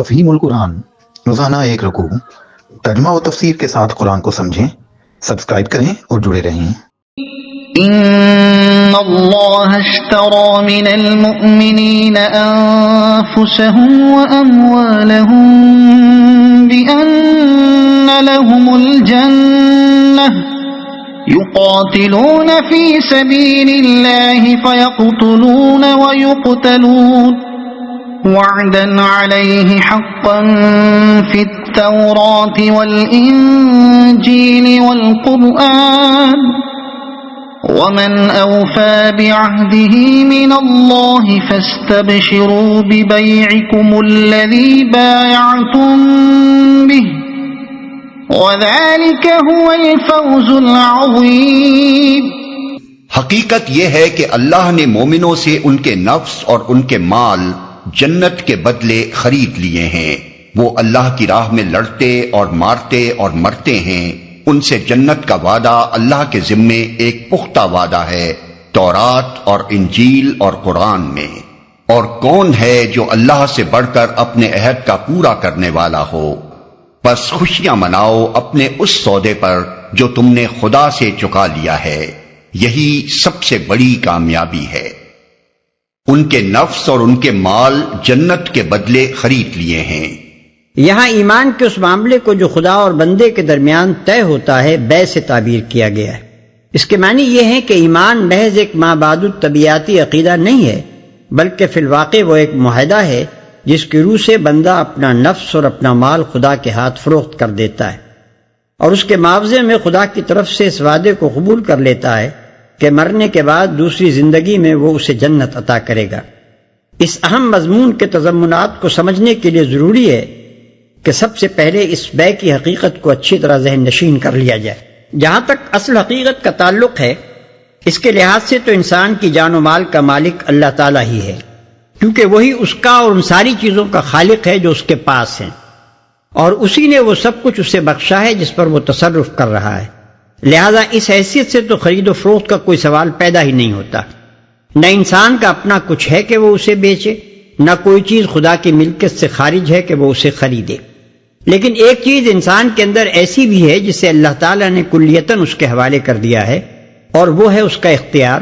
تفہیم القرآن، روزانہ ایک رکوع، ترجمہ و تفسیر کے ساتھ قرآن کو سمجھیں۔ سبسکرائب کریں اور جڑے رہیں۔ ان اللہ اشترى من المؤمنین انفسهم واموالهم بان لهم الجنہ يقاتلون في سبيل الله فيقتلون ويقتلون وعدا عليه حقا في التوراة والإنجيل والقرآن ومن أوفى بعهده من الله فاستبشروا ببيعكم الذي بايعتم به وَذَلِكَ هُوَ الْفَوْزُ الْعَظِيمُ۔ حقیقت یہ ہے کہ اللہ نے مومنوں سے ان کے نفس اور ان کے مال جنت کے بدلے خرید لیے ہیں۔ وہ اللہ کی راہ میں لڑتے اور مارتے اور مرتے ہیں، ان سے جنت کا وعدہ اللہ کے ذمے ایک پختہ وعدہ ہے تورات اور انجیل اور قرآن میں۔ اور کون ہے جو اللہ سے بڑھ کر اپنے عہد کا پورا کرنے والا ہو؟ بس خوشیاں مناؤ اپنے اس سودے پر جو تم نے خدا سے چکا لیا ہے، یہی سب سے بڑی کامیابی ہے۔ ان کے نفس اور ان کے مال جنت کے بدلے خرید لیے ہیں۔ یہاں ایمان کے اس معاملے کو جو خدا اور بندے کے درمیان طے ہوتا ہے بے سے تعبیر کیا گیا ہے۔ اس کے معنی یہ ہے کہ ایمان محض ایک مابعد الطبیعاتی عقیدہ نہیں ہے، بلکہ فی الواقع وہ ایک معاہدہ ہے جس کی روح سے بندہ اپنا نفس اور اپنا مال خدا کے ہاتھ فروخت کر دیتا ہے، اور اس کے معاوضے میں خدا کی طرف سے اس وعدے کو قبول کر لیتا ہے کہ مرنے کے بعد دوسری زندگی میں وہ اسے جنت عطا کرے گا۔ اس اہم مضمون کے تضمنات کو سمجھنے کے لیے ضروری ہے کہ سب سے پہلے اس بے کی حقیقت کو اچھی طرح ذہن نشین کر لیا جائے۔ جہاں تک اصل حقیقت کا تعلق ہے، اس کے لحاظ سے تو انسان کی جان و مال کا مالک اللہ تعالیٰ ہی ہے، کیونکہ وہی اس کا اور ان ساری چیزوں کا خالق ہے جو اس کے پاس ہیں، اور اسی نے وہ سب کچھ اسے بخشا ہے جس پر وہ تصرف کر رہا ہے۔ لہذا اس حیثیت سے تو خرید و فروخت کا کوئی سوال پیدا ہی نہیں ہوتا۔ نہ انسان کا اپنا کچھ ہے کہ وہ اسے بیچے، نہ کوئی چیز خدا کی ملکیت سے خارج ہے کہ وہ اسے خریدے۔ لیکن ایک چیز انسان کے اندر ایسی بھی ہے جسے اللہ تعالیٰ نے کلیتاً اس کے حوالے کر دیا ہے، اور وہ ہے اس کا اختیار،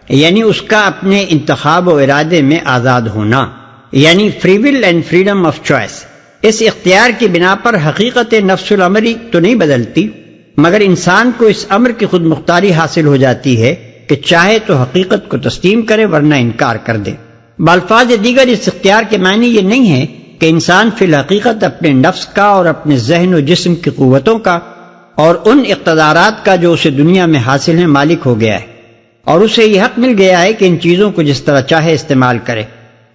یعنی اس کا اپنے انتخاب و ارادے میں آزاد ہونا، یعنی free will and freedom of choice. اس اختیار کی بنا پر حقیقت نفس الامری تو نہیں بدلتی، مگر انسان کو اس امر کی خود مختاری حاصل ہو جاتی ہے کہ چاہے تو حقیقت کو تسلیم کرے ورنہ انکار کر دے۔ بالفاظ دیگر اس اختیار کے معنی یہ نہیں ہے کہ انسان فی الحقیقت اپنے نفس کا اور اپنے ذہن و جسم کی قوتوں کا اور ان اقتدارات کا جو اسے دنیا میں حاصل ہیں مالک ہو گیا ہے، اور اسے یہ حق مل گیا ہے کہ ان چیزوں کو جس طرح چاہے استعمال کرے،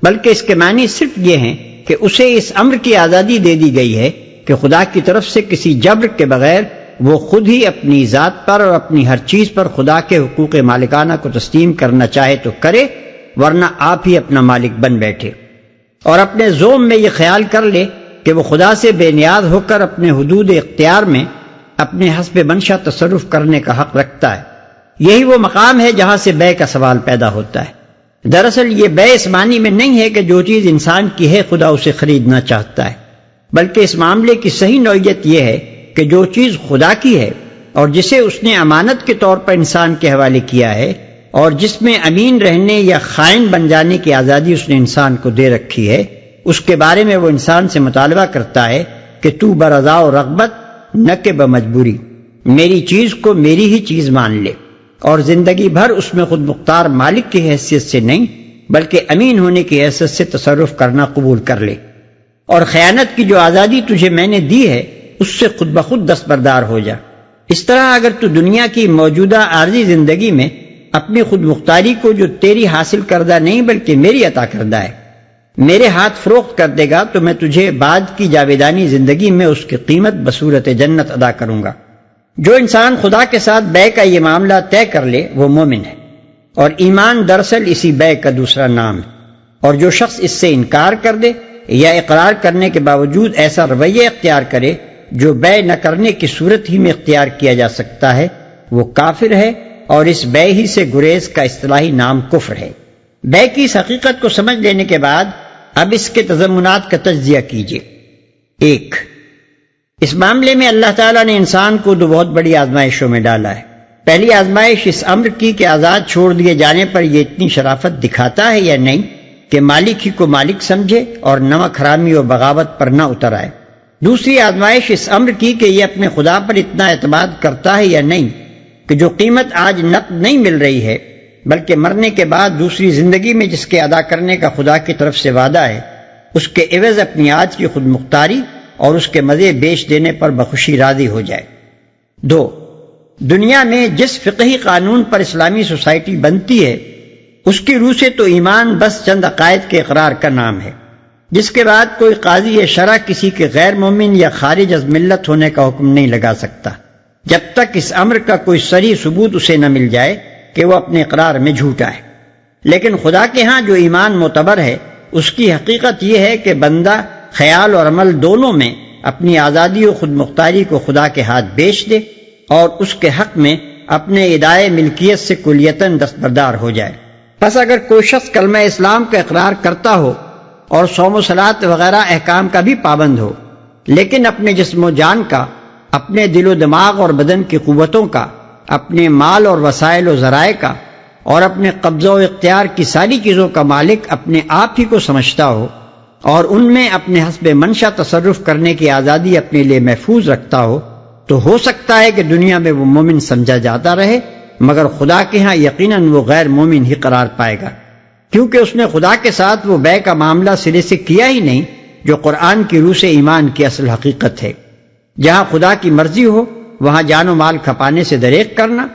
بلکہ اس کے معنی صرف یہ ہیں کہ اسے اس امر کی آزادی دے دی گئی ہے کہ خدا کی طرف سے کسی جبر کے بغیر وہ خود ہی اپنی ذات پر اور اپنی ہر چیز پر خدا کے حقوق مالکانہ کو تسلیم کرنا چاہے تو کرے، ورنہ آپ ہی اپنا مالک بن بیٹھے، اور اپنے ذوم میں یہ خیال کر لے کہ وہ خدا سے بے نیاز ہو کر اپنے حدود اختیار میں اپنے حسب منشا تصرف کرنے کا حق رکھتا ہے۔ یہی وہ مقام ہے جہاں سے بے کا سوال پیدا ہوتا ہے۔ دراصل یہ بے اس معنی میں نہیں ہے کہ جو چیز انسان کی ہے خدا اسے خریدنا چاہتا ہے، بلکہ اس معاملے کی صحیح نوعیت یہ ہے کہ جو چیز خدا کی ہے اور جسے اس نے امانت کے طور پر انسان کے حوالے کیا ہے، اور جس میں امین رہنے یا خائن بن جانے کی آزادی اس نے انسان کو دے رکھی ہے، اس کے بارے میں وہ انسان سے مطالبہ کرتا ہے کہ تو برضا و رغبت نہ کہ بمجبوری میری چیز کو میری ہی چیز مان لے، اور زندگی بھر اس میں خود مختار مالک کی حیثیت سے نہیں بلکہ امین ہونے کی حیثیت سے تصرف کرنا قبول کر لے، اور خیانت کی جو آزادی تجھے میں نے دی ہے اس سے خود بخود دستبردار ہو جا۔ اس طرح اگر تو دنیا کی موجودہ عارضی زندگی میں اپنی خود مختاری کو جو تیری حاصل کردہ نہیں بلکہ میری عطا کردہ ہے میرے ہاتھ فروخت کر دے گا، تو میں تجھے بعد کی جاویدانی زندگی میں اس کی قیمت بصورت جنت ادا کروں گا۔ جو انسان خدا کے ساتھ بے کا یہ معاملہ طے کر لے وہ مومن ہے، اور ایمان دراصل اسی بے کا دوسرا نام ہے، اور جو شخص اس سے انکار کر دے یا اقرار کرنے کے باوجود ایسا رویہ اختیار کرے جو بے نہ کرنے کی صورت ہی میں اختیار کیا جا سکتا ہے، وہ کافر ہے، اور اس بے ہی سے گریز کا اصطلاحی نام کفر ہے۔ بے کی اس حقیقت کو سمجھ لینے کے بعد اب اس کے تضمنات کا تجزیہ کیجیے۔ 1، اس معاملے میں اللہ تعالیٰ نے انسان کو 2 بہت بڑی آزمائشوں میں ڈالا ہے۔ پہلی آزمائش اس امر کی کہ آزاد چھوڑ دیے جانے پر یہ اتنی شرافت دکھاتا ہے یا نہیں کہ مالک ہی کو مالک سمجھے اور نمک حرامی اور بغاوت پر نہ اتر آئے۔ دوسری آزمائش اس امر کی کہ یہ اپنے خدا پر اتنا اعتماد کرتا ہے یا نہیں کہ جو قیمت آج نقد نہیں مل رہی ہے بلکہ مرنے کے بعد دوسری زندگی میں جس کے ادا کرنے کا خدا کی طرف سے وعدہ ہے، اس کے عوض اپنی آج کی خود مختاری اور اس کے مزے بیچ دینے پر بخوشی راضی ہو جائے۔ 2، دنیا میں جس فقہی قانون پر اسلامی سوسائٹی بنتی ہے اس کی روح سے تو ایمان بس چند عقائد کے اقرار کا نام ہے، جس کے بعد کوئی قاضی شرع کسی کے غیر مومن یا خارج از ملت ہونے کا حکم نہیں لگا سکتا جب تک اس امر کا کوئی صریح ثبوت اسے نہ مل جائے کہ وہ اپنے اقرار میں جھوٹا ہے۔ لیکن خدا کے ہاں جو ایمان معتبر ہے اس کی حقیقت یہ ہے کہ بندہ خیال اور عمل دونوں میں اپنی آزادی و خود مختاری کو خدا کے ہاتھ بیچ دے اور اس کے حق میں اپنے ادائے ملکیت سے کلیتاً دستبردار ہو جائے۔ پس اگر کوئی شخص کلمہ اسلام کا اقرار کرتا ہو اور صوم و صلاۃ وغیرہ احکام کا بھی پابند ہو، لیکن اپنے جسم و جان کا، اپنے دل و دماغ اور بدن کی قوتوں کا، اپنے مال اور وسائل و ذرائع کا اور اپنے قبضہ و اختیار کی ساری چیزوں کا مالک اپنے آپ ہی کو سمجھتا ہو اور ان میں اپنے حسب منشا تصرف کرنے کی آزادی اپنے لیے محفوظ رکھتا ہو تو سکتا ہے کہ دنیا میں وہ مومن سمجھا جاتا رہے، مگر خدا کے ہاں یقیناً وہ غیر مومن ہی قرار پائے گا، کیونکہ اس نے خدا کے ساتھ وہ بے کا معاملہ سرے سے کیا ہی نہیں جو قرآن کی روح سے ایمان کی اصل حقیقت ہے۔ جہاں خدا کی مرضی ہو وہاں جان و مال کھپانے سے دریغ کرنا،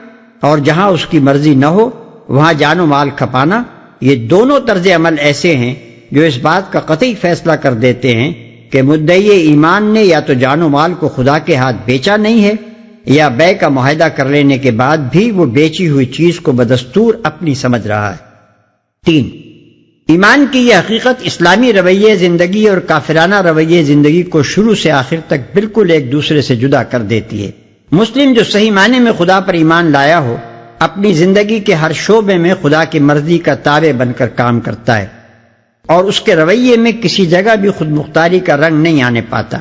اور جہاں اس کی مرضی نہ ہو وہاں جان و مال کھپانا، یہ دونوں طرز عمل ایسے ہیں جو اس بات کا قطعی فیصلہ کر دیتے ہیں کہ مدعی ایمان نے یا تو جان و مال کو خدا کے ہاتھ بیچا نہیں ہے یا بے کا معاہدہ کر لینے کے بعد بھی وہ بیچی ہوئی چیز کو بدستور اپنی سمجھ رہا ہے۔ 3، ایمان کی یہ حقیقت اسلامی رویے زندگی اور کافرانہ رویے زندگی کو شروع سے آخر تک بالکل ایک دوسرے سے جدا کر دیتی ہے۔ مسلم جو صحیح معنی میں خدا پر ایمان لایا ہو اپنی زندگی کے ہر شعبے میں خدا کی مرضی کا تابع بن کر کام کرتا ہے اور اس کے رویے میں کسی جگہ بھی خود مختاری کا رنگ نہیں آنے پاتا،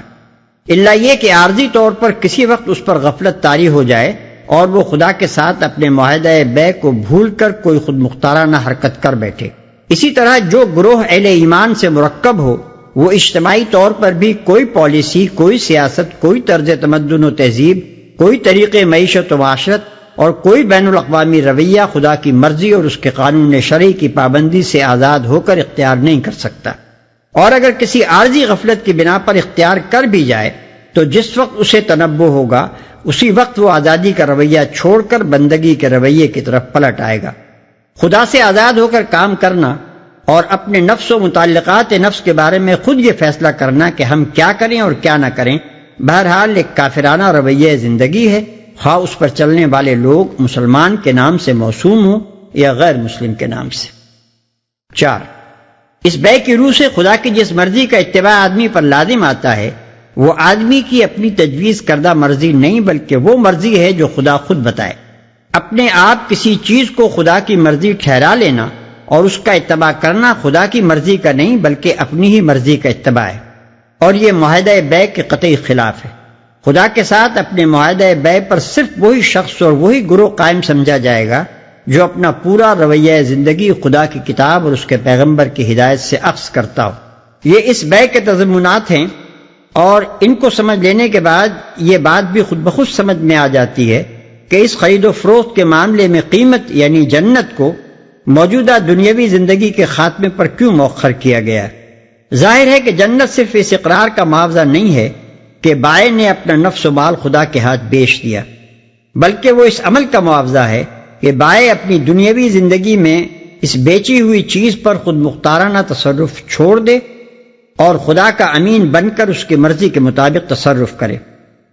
الا یہ کہ عارضی طور پر کسی وقت اس پر غفلت طاری ہو جائے اور وہ خدا کے ساتھ اپنے معاہدہ بے کو بھول کر کوئی خود مختارانہ حرکت کر بیٹھے۔ اسی طرح جو گروہ اہل ایمان سے مرکب ہو وہ اجتماعی طور پر بھی کوئی پالیسی، کوئی سیاست، کوئی طرز تمدن و تہذیب، کوئی طریقے معیشت و معاشرت اور کوئی بین الاقوامی رویہ خدا کی مرضی اور اس کے قانون شرعی کی پابندی سے آزاد ہو کر اختیار نہیں کر سکتا، اور اگر کسی عارضی غفلت کی بنا پر اختیار کر بھی جائے تو جس وقت اسے تنبہ ہوگا اسی وقت وہ آزادی کا رویہ چھوڑ کر بندگی کے رویے کی طرف پلٹ آئے گا۔ خدا سے آزاد ہو کر کام کرنا اور اپنے نفس و متعلقات نفس کے بارے میں خود یہ فیصلہ کرنا کہ ہم کیا کریں اور کیا نہ کریں، بہرحال ایک کافرانہ رویہ زندگی ہے، خواہ اس پر چلنے والے لوگ مسلمان کے نام سے موسوم ہوں یا غیر مسلم کے نام سے۔ 4، اس بے کی روح سے خدا کی جس مرضی کا اتباع آدمی پر لازم آتا ہے وہ آدمی کی اپنی تجویز کردہ مرضی نہیں بلکہ وہ مرضی ہے جو خدا خود بتائے۔ اپنے آپ کسی چیز کو خدا کی مرضی ٹھہرا لینا اور اس کا اتباع کرنا خدا کی مرضی کا نہیں بلکہ اپنی ہی مرضی کا اتباع ہے، اور یہ معاہدہ بے کے قطعی خلاف ہے۔ خدا کے ساتھ اپنے معاہدہ بے پر صرف وہی شخص اور وہی گروہ قائم سمجھا جائے گا جو اپنا پورا رویہ زندگی خدا کی کتاب اور اس کے پیغمبر کی ہدایت سے اخذ کرتا ہو۔ یہ اس بے کے تضمنات ہیں، اور ان کو سمجھ لینے کے بعد یہ بات بھی خود بخود سمجھ میں آ جاتی ہے کہ اس خرید و فروخت کے معاملے میں قیمت یعنی جنت کو موجودہ دنیاوی زندگی کے خاتمے پر کیوں مؤخر کیا گیا ہے۔ ظاہر ہے کہ جنت صرف اس اقرار کا معاوضہ نہیں ہے کہ بائع نے اپنا نفس و مال خدا کے ہاتھ بیچ دیا، بلکہ وہ اس عمل کا معاوضہ ہے کہ بائع اپنی دنیاوی زندگی میں اس بیچی ہوئی چیز پر خود مختارانہ تصرف چھوڑ دے اور خدا کا امین بن کر اس کی مرضی کے مطابق تصرف کرے۔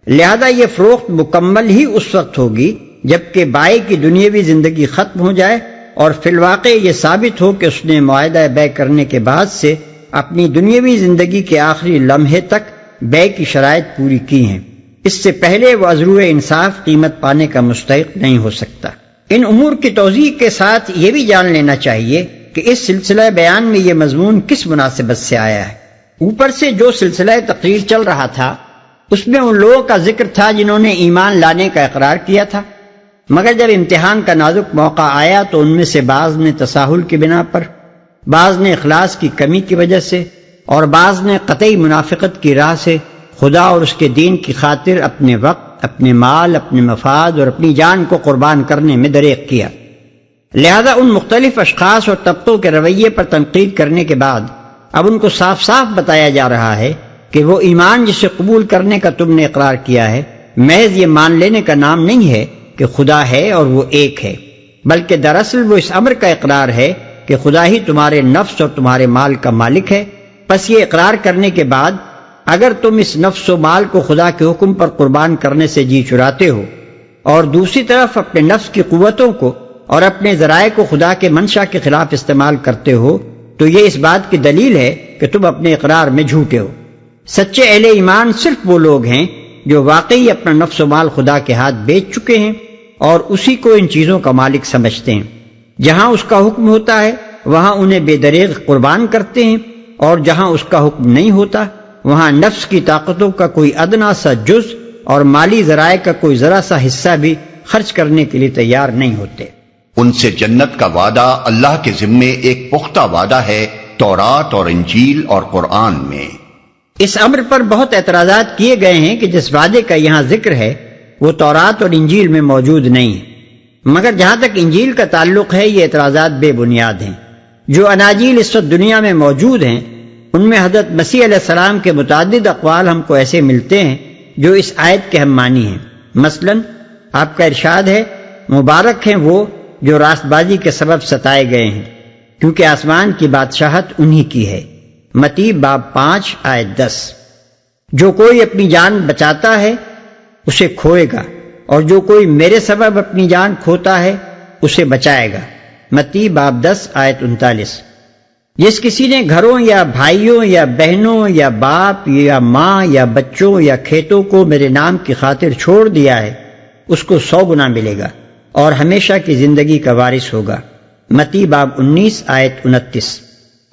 لہذا یہ فروخت مکمل ہی اس وقت ہوگی جبکہ بائع کی دنیاوی زندگی ختم ہو جائے اور فی الواقع یہ ثابت ہو کہ اس نے معاہدہ بے کرنے کے بعد سے اپنی دنیاوی زندگی کے آخری لمحے تک بے کی شرائط پوری کی ہیں۔ اس سے پہلے وہ از روئے انصاف قیمت پانے کا مستحق نہیں ہو سکتا۔ ان امور کی توضیح کے ساتھ یہ بھی جان لینا چاہیے کہ اس سلسلہ بیان میں یہ مضمون کس مناسبت سے آیا ہے۔ اوپر سے جو سلسلہ تقریر چل رہا تھا اس میں ان لوگوں کا ذکر تھا جنہوں نے ایمان لانے کا اقرار کیا تھا، مگر جب امتحان کا نازک موقع آیا تو ان میں سے بعض نے تساہل کی بنا پر، بعض نے اخلاص کی کمی کی وجہ سے، اور بعض نے قطعی منافقت کی راہ سے خدا اور اس کے دین کی خاطر اپنے وقت، اپنے مال، اپنے مفاد اور اپنی جان کو قربان کرنے میں دریغ کیا۔ لہذا ان مختلف اشخاص اور طبقوں کے رویے پر تنقید کرنے کے بعد اب ان کو صاف صاف بتایا جا رہا ہے کہ وہ ایمان جسے قبول کرنے کا تم نے اقرار کیا ہے محض یہ مان لینے کا نام نہیں ہے کہ خدا ہے اور وہ ایک ہے، بلکہ دراصل وہ اس امر کا اقرار ہے کہ خدا ہی تمہارے نفس اور تمہارے مال کا مالک ہے۔ پس یہ اقرار کرنے کے بعد اگر تم اس نفس و مال کو خدا کے حکم پر قربان کرنے سے جی چراتے ہو اور دوسری طرف اپنے نفس کی قوتوں کو اور اپنے ذرائع کو خدا کے منشا کے خلاف استعمال کرتے ہو تو یہ اس بات کی دلیل ہے کہ تم اپنے اقرار میں جھوٹے ہو۔ سچے اہل ایمان صرف وہ لوگ ہیں جو واقعی اپنا نفس و مال خدا کے ہاتھ بیچ چکے ہیں اور اسی کو ان چیزوں کا مالک سمجھتے ہیں۔ جہاں اس کا حکم ہوتا ہے وہاں انہیں بے دریغ قربان کرتے ہیں، اور جہاں اس کا حکم نہیں ہوتا وہاں نفس کی طاقتوں کا کوئی ادنا سا جز اور مالی ذرائع کا کوئی ذرا سا حصہ بھی خرچ کرنے کے لیے تیار نہیں ہوتے۔ ان سے جنت کا وعدہ اللہ کے ذمے ایک پختہ وعدہ ہے تورات اور انجیل اور قرآن میں۔ اس امر پر بہت اعتراضات کیے گئے ہیں کہ جس وعدے کا یہاں ذکر ہے وہ تورات اور انجیل میں موجود نہیں ہے، مگر جہاں تک انجیل کا تعلق ہے یہ اعتراضات بے بنیاد ہیں۔ جو اناجیل اس وقت دنیا میں موجود ہیں ان میں حضرت مسیح علیہ السلام کے متعدد اقوال ہم کو ایسے ملتے ہیں جو اس آیت کے ہم معنی ہیں۔ مثلا آپ کا ارشاد ہے، مبارک ہیں وہ جو راست بازی کے سبب ستائے گئے ہیں کیونکہ آسمان کی بادشاہت انہی کی ہے۔ متی باب 5 آیت 10۔ جو کوئی اپنی جان بچاتا ہے اسے کھوئے گا، اور جو کوئی میرے سبب اپنی جان کھوتا ہے اسے بچائے گا۔ متی باب 10 آیت 39۔ جس کسی نے گھروں یا بھائیوں یا بہنوں یا باپ یا ماں یا بچوں یا کھیتوں کو میرے نام کی خاطر چھوڑ دیا ہے اس کو 100 گنا ملے گا اور ہمیشہ کی زندگی کا وارث ہوگا۔ متی باب 19 آیت 29۔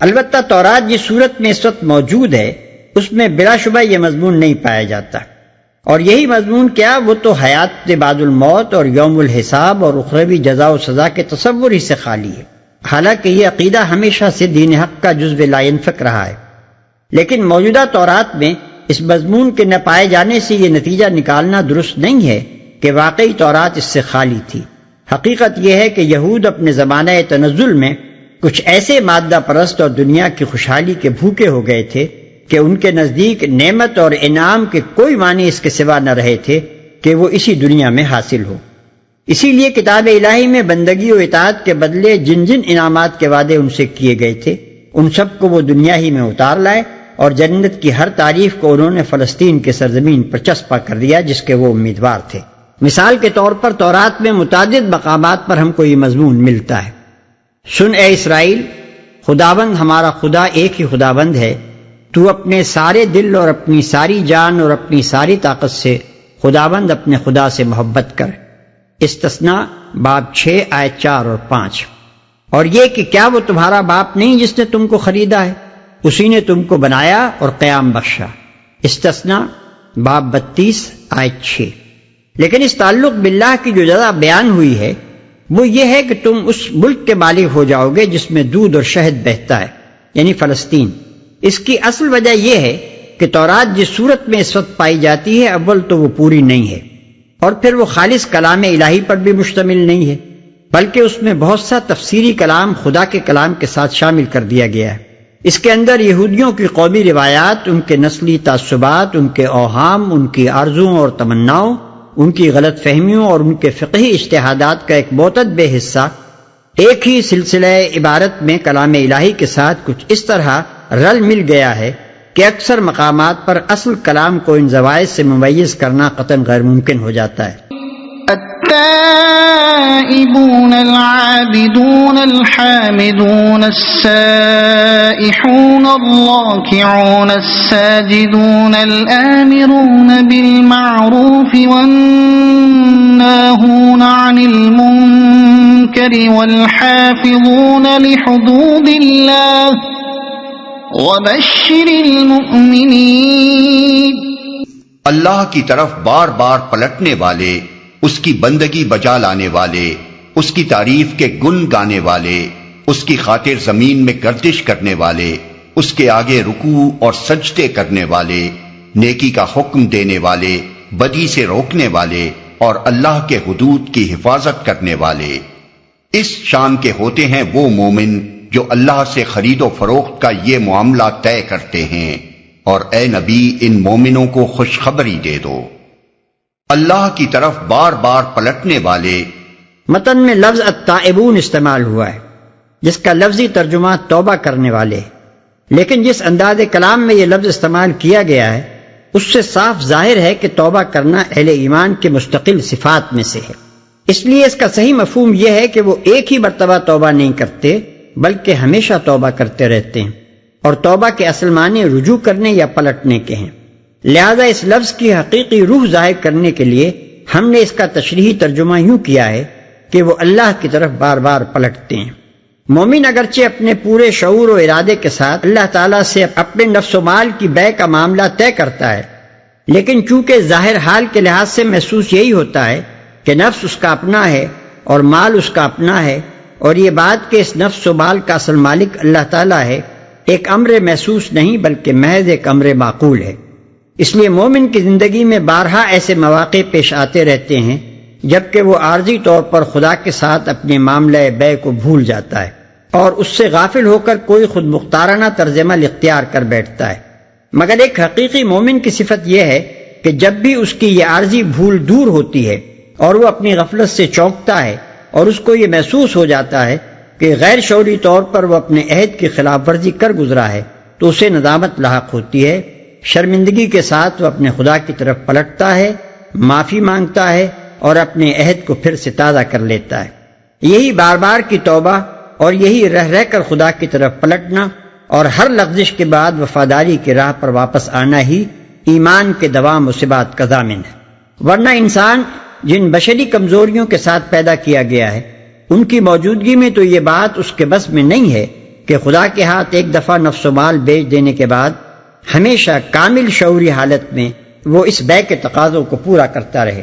البتہ تورات جس صورت میں اس وقت موجود ہے اس میں بلا شبہ یہ مضمون نہیں پایا جاتا، اور یہی مضمون کیا وہ تو حیات بعد الموت اور یوم الحساب اور اخروی جزا و سزا کے تصور ہی سے خالی ہے، حالانکہ یہ عقیدہ ہمیشہ سے دین حق کا جزو لا ينفک رہا ہے۔ لیکن موجودہ تورات میں اس مضمون کے نہ پائے جانے سے یہ نتیجہ نکالنا درست نہیں ہے کہ واقعی تورات اس سے خالی تھی۔ حقیقت یہ ہے کہ یہود اپنے زمانہ تنزل میں کچھ ایسے مادہ پرست اور دنیا کی خوشحالی کے بھوکے ہو گئے تھے کہ ان کے نزدیک نعمت اور انعام کے کوئی معنی اس کے سوا نہ رہے تھے کہ وہ اسی دنیا میں حاصل ہو۔ اسی لیے کتاب الہی میں بندگی و اطاعت کے بدلے جن جن انعامات کے وعدے ان سے کیے گئے تھے ان سب کو وہ دنیا ہی میں اتار لائے، اور جنت کی ہر تعریف کو انہوں نے فلسطین کے سرزمین پر چسپاں کر دیا جس کے وہ امیدوار تھے۔ مثال کے طور پر تورات میں متعدد مقامات پر ہم کو یہ مضمون ملتا ہے، سن اے اسرائیل، خداوند ہمارا خدا ایک ہی خداوند ہے، تو اپنے سارے دل اور اپنی ساری جان اور اپنی ساری طاقت سے خداوند اپنے خدا سے محبت کر۔ استثناء باب 6 آیت 4 اور 5۔ اور یہ کہ کیا وہ تمہارا باپ نہیں جس نے تم کو خریدا ہے، اسی نے تم کو بنایا اور قیام بخشا۔ استثناء باب 32 آیت 6۔ لیکن اس تعلق باللہ کی جو جزا بیان ہوئی ہے وہ یہ ہے کہ تم اس ملک کے مالک ہو جاؤ گے جس میں دودھ اور شہد بہتا ہے، یعنی فلسطین۔ اس کی اصل وجہ یہ ہے کہ تورات جس صورت میں اس وقت پائی جاتی ہے اول تو وہ پوری نہیں ہے، اور پھر وہ خالص کلام الہی پر بھی مشتمل نہیں ہے، بلکہ اس میں بہت سا تفسیری کلام خدا کے کلام کے ساتھ شامل کر دیا گیا ہے۔ اس کے اندر یہودیوں کی قومی روایات، ان کے نسلی تعصبات، ان کے اوہام، ان کی آرزوؤں اور تمناؤں، ان کی غلط فہمیوں اور ان کے فقہی اجتہادات کا ایک معتدب حصہ ایک ہی سلسلہ عبارت میں کلام الہی کے ساتھ کچھ اس طرح رل مل گیا ہے کہ اکثر مقامات پر اصل کلام کو ان زوائد سے ممیز کرنا قطعاً غیر ممکن ہو جاتا ہے۔ التائبون العابدون الحامدون السائحون الراكعون الساجدون الآمرون بالمعروف والناهون عن المنكر والحافظون لحدود الله وبشر المؤمنين. اللہ کی طرف بار بار پلٹنے والے، اس کی بندگی بجا لانے والے، اس کی تعریف کے گن گانے والے، اس کی خاطر زمین میں گردش کرنے والے، اس کے آگے رکوع اور سجدے کرنے والے، نیکی کا حکم دینے والے، بدی سے روکنے والے اور اللہ کے حدود کی حفاظت کرنے والے. اس شان کے ہوتے ہیں وہ مومن جو اللہ سے خرید و فروخت کا یہ معاملہ طے کرتے ہیں. اور اے نبی ان مومنوں کو خوشخبری دے دو. اللہ کی طرف بار بار پلٹنے والے. متن میں لفظ التائبون استعمال ہوا ہے جس کا لفظی ترجمہ توبہ کرنے والے، لیکن جس انداز کلام میں یہ لفظ استعمال کیا گیا ہے اس سے صاف ظاہر ہے کہ توبہ کرنا اہل ایمان کے مستقل صفات میں سے ہے. اس لیے اس کا صحیح مفہوم یہ ہے کہ وہ ایک ہی مرتبہ توبہ نہیں کرتے بلکہ ہمیشہ توبہ کرتے رہتے ہیں، اور توبہ کے اصل معنی رجوع کرنے یا پلٹنے کے ہیں. لہذا اس لفظ کی حقیقی روح ظاہر کرنے کے لیے ہم نے اس کا تشریحی ترجمہ یوں کیا ہے کہ وہ اللہ کی طرف بار بار پلٹتے ہیں. مومن اگرچہ اپنے پورے شعور و ارادے کے ساتھ اللہ تعالیٰ سے اپنے نفس و مال کی بے کا معاملہ طے کرتا ہے، لیکن چونکہ ظاہر حال کے لحاظ سے محسوس یہی ہوتا ہے کہ نفس اس کا اپنا ہے اور مال اس کا اپنا ہے، اور یہ بات کہ اس نفس و مال کا اصل مالک اللہ تعالیٰ ہے ایک امر محسوس نہیں بلکہ محض ایک امر معقول ہے. اس لیے مومن کی زندگی میں بارہا ایسے مواقع پیش آتے رہتے ہیں جبکہ وہ عارضی طور پر خدا کے ساتھ اپنے معاملہ بے کو بھول جاتا ہے اور اس سے غافل ہو کر کوئی خود مختارانہ طرز عمل اختیار کر بیٹھتا ہے. مگر ایک حقیقی مومن کی صفت یہ ہے کہ جب بھی اس کی یہ عارضی بھول دور ہوتی ہے اور وہ اپنی غفلت سے چونکتا ہے اور اس کو یہ محسوس ہو جاتا ہے کہ غیر شعوری طور پر وہ اپنے عہد کی خلاف ورزی کر گزرا ہے تو اسے ندامت لاحق ہوتی ہے. شرمندگی کے ساتھ وہ اپنے خدا کی طرف پلٹتا ہے، معافی مانگتا ہے اور اپنے عہد کو پھر سے تازہ کر لیتا ہے. یہی بار بار کی توبہ اور یہی رہ رہ کر خدا کی طرف پلٹنا اور ہر لغزش کے بعد وفاداری کی راہ پر واپس آنا ہی ایمان کے دوام و ثبات کا ضامن ہے. ورنہ انسان جن بشری کمزوریوں کے ساتھ پیدا کیا گیا ہے ان کی موجودگی میں تو یہ بات اس کے بس میں نہیں ہے کہ خدا کے ہاتھ ایک دفعہ نفس و مال بیچ دینے کے بعد ہمیشہ کامل شعوری حالت میں وہ اس بے کے تقاضوں کو پورا کرتا رہے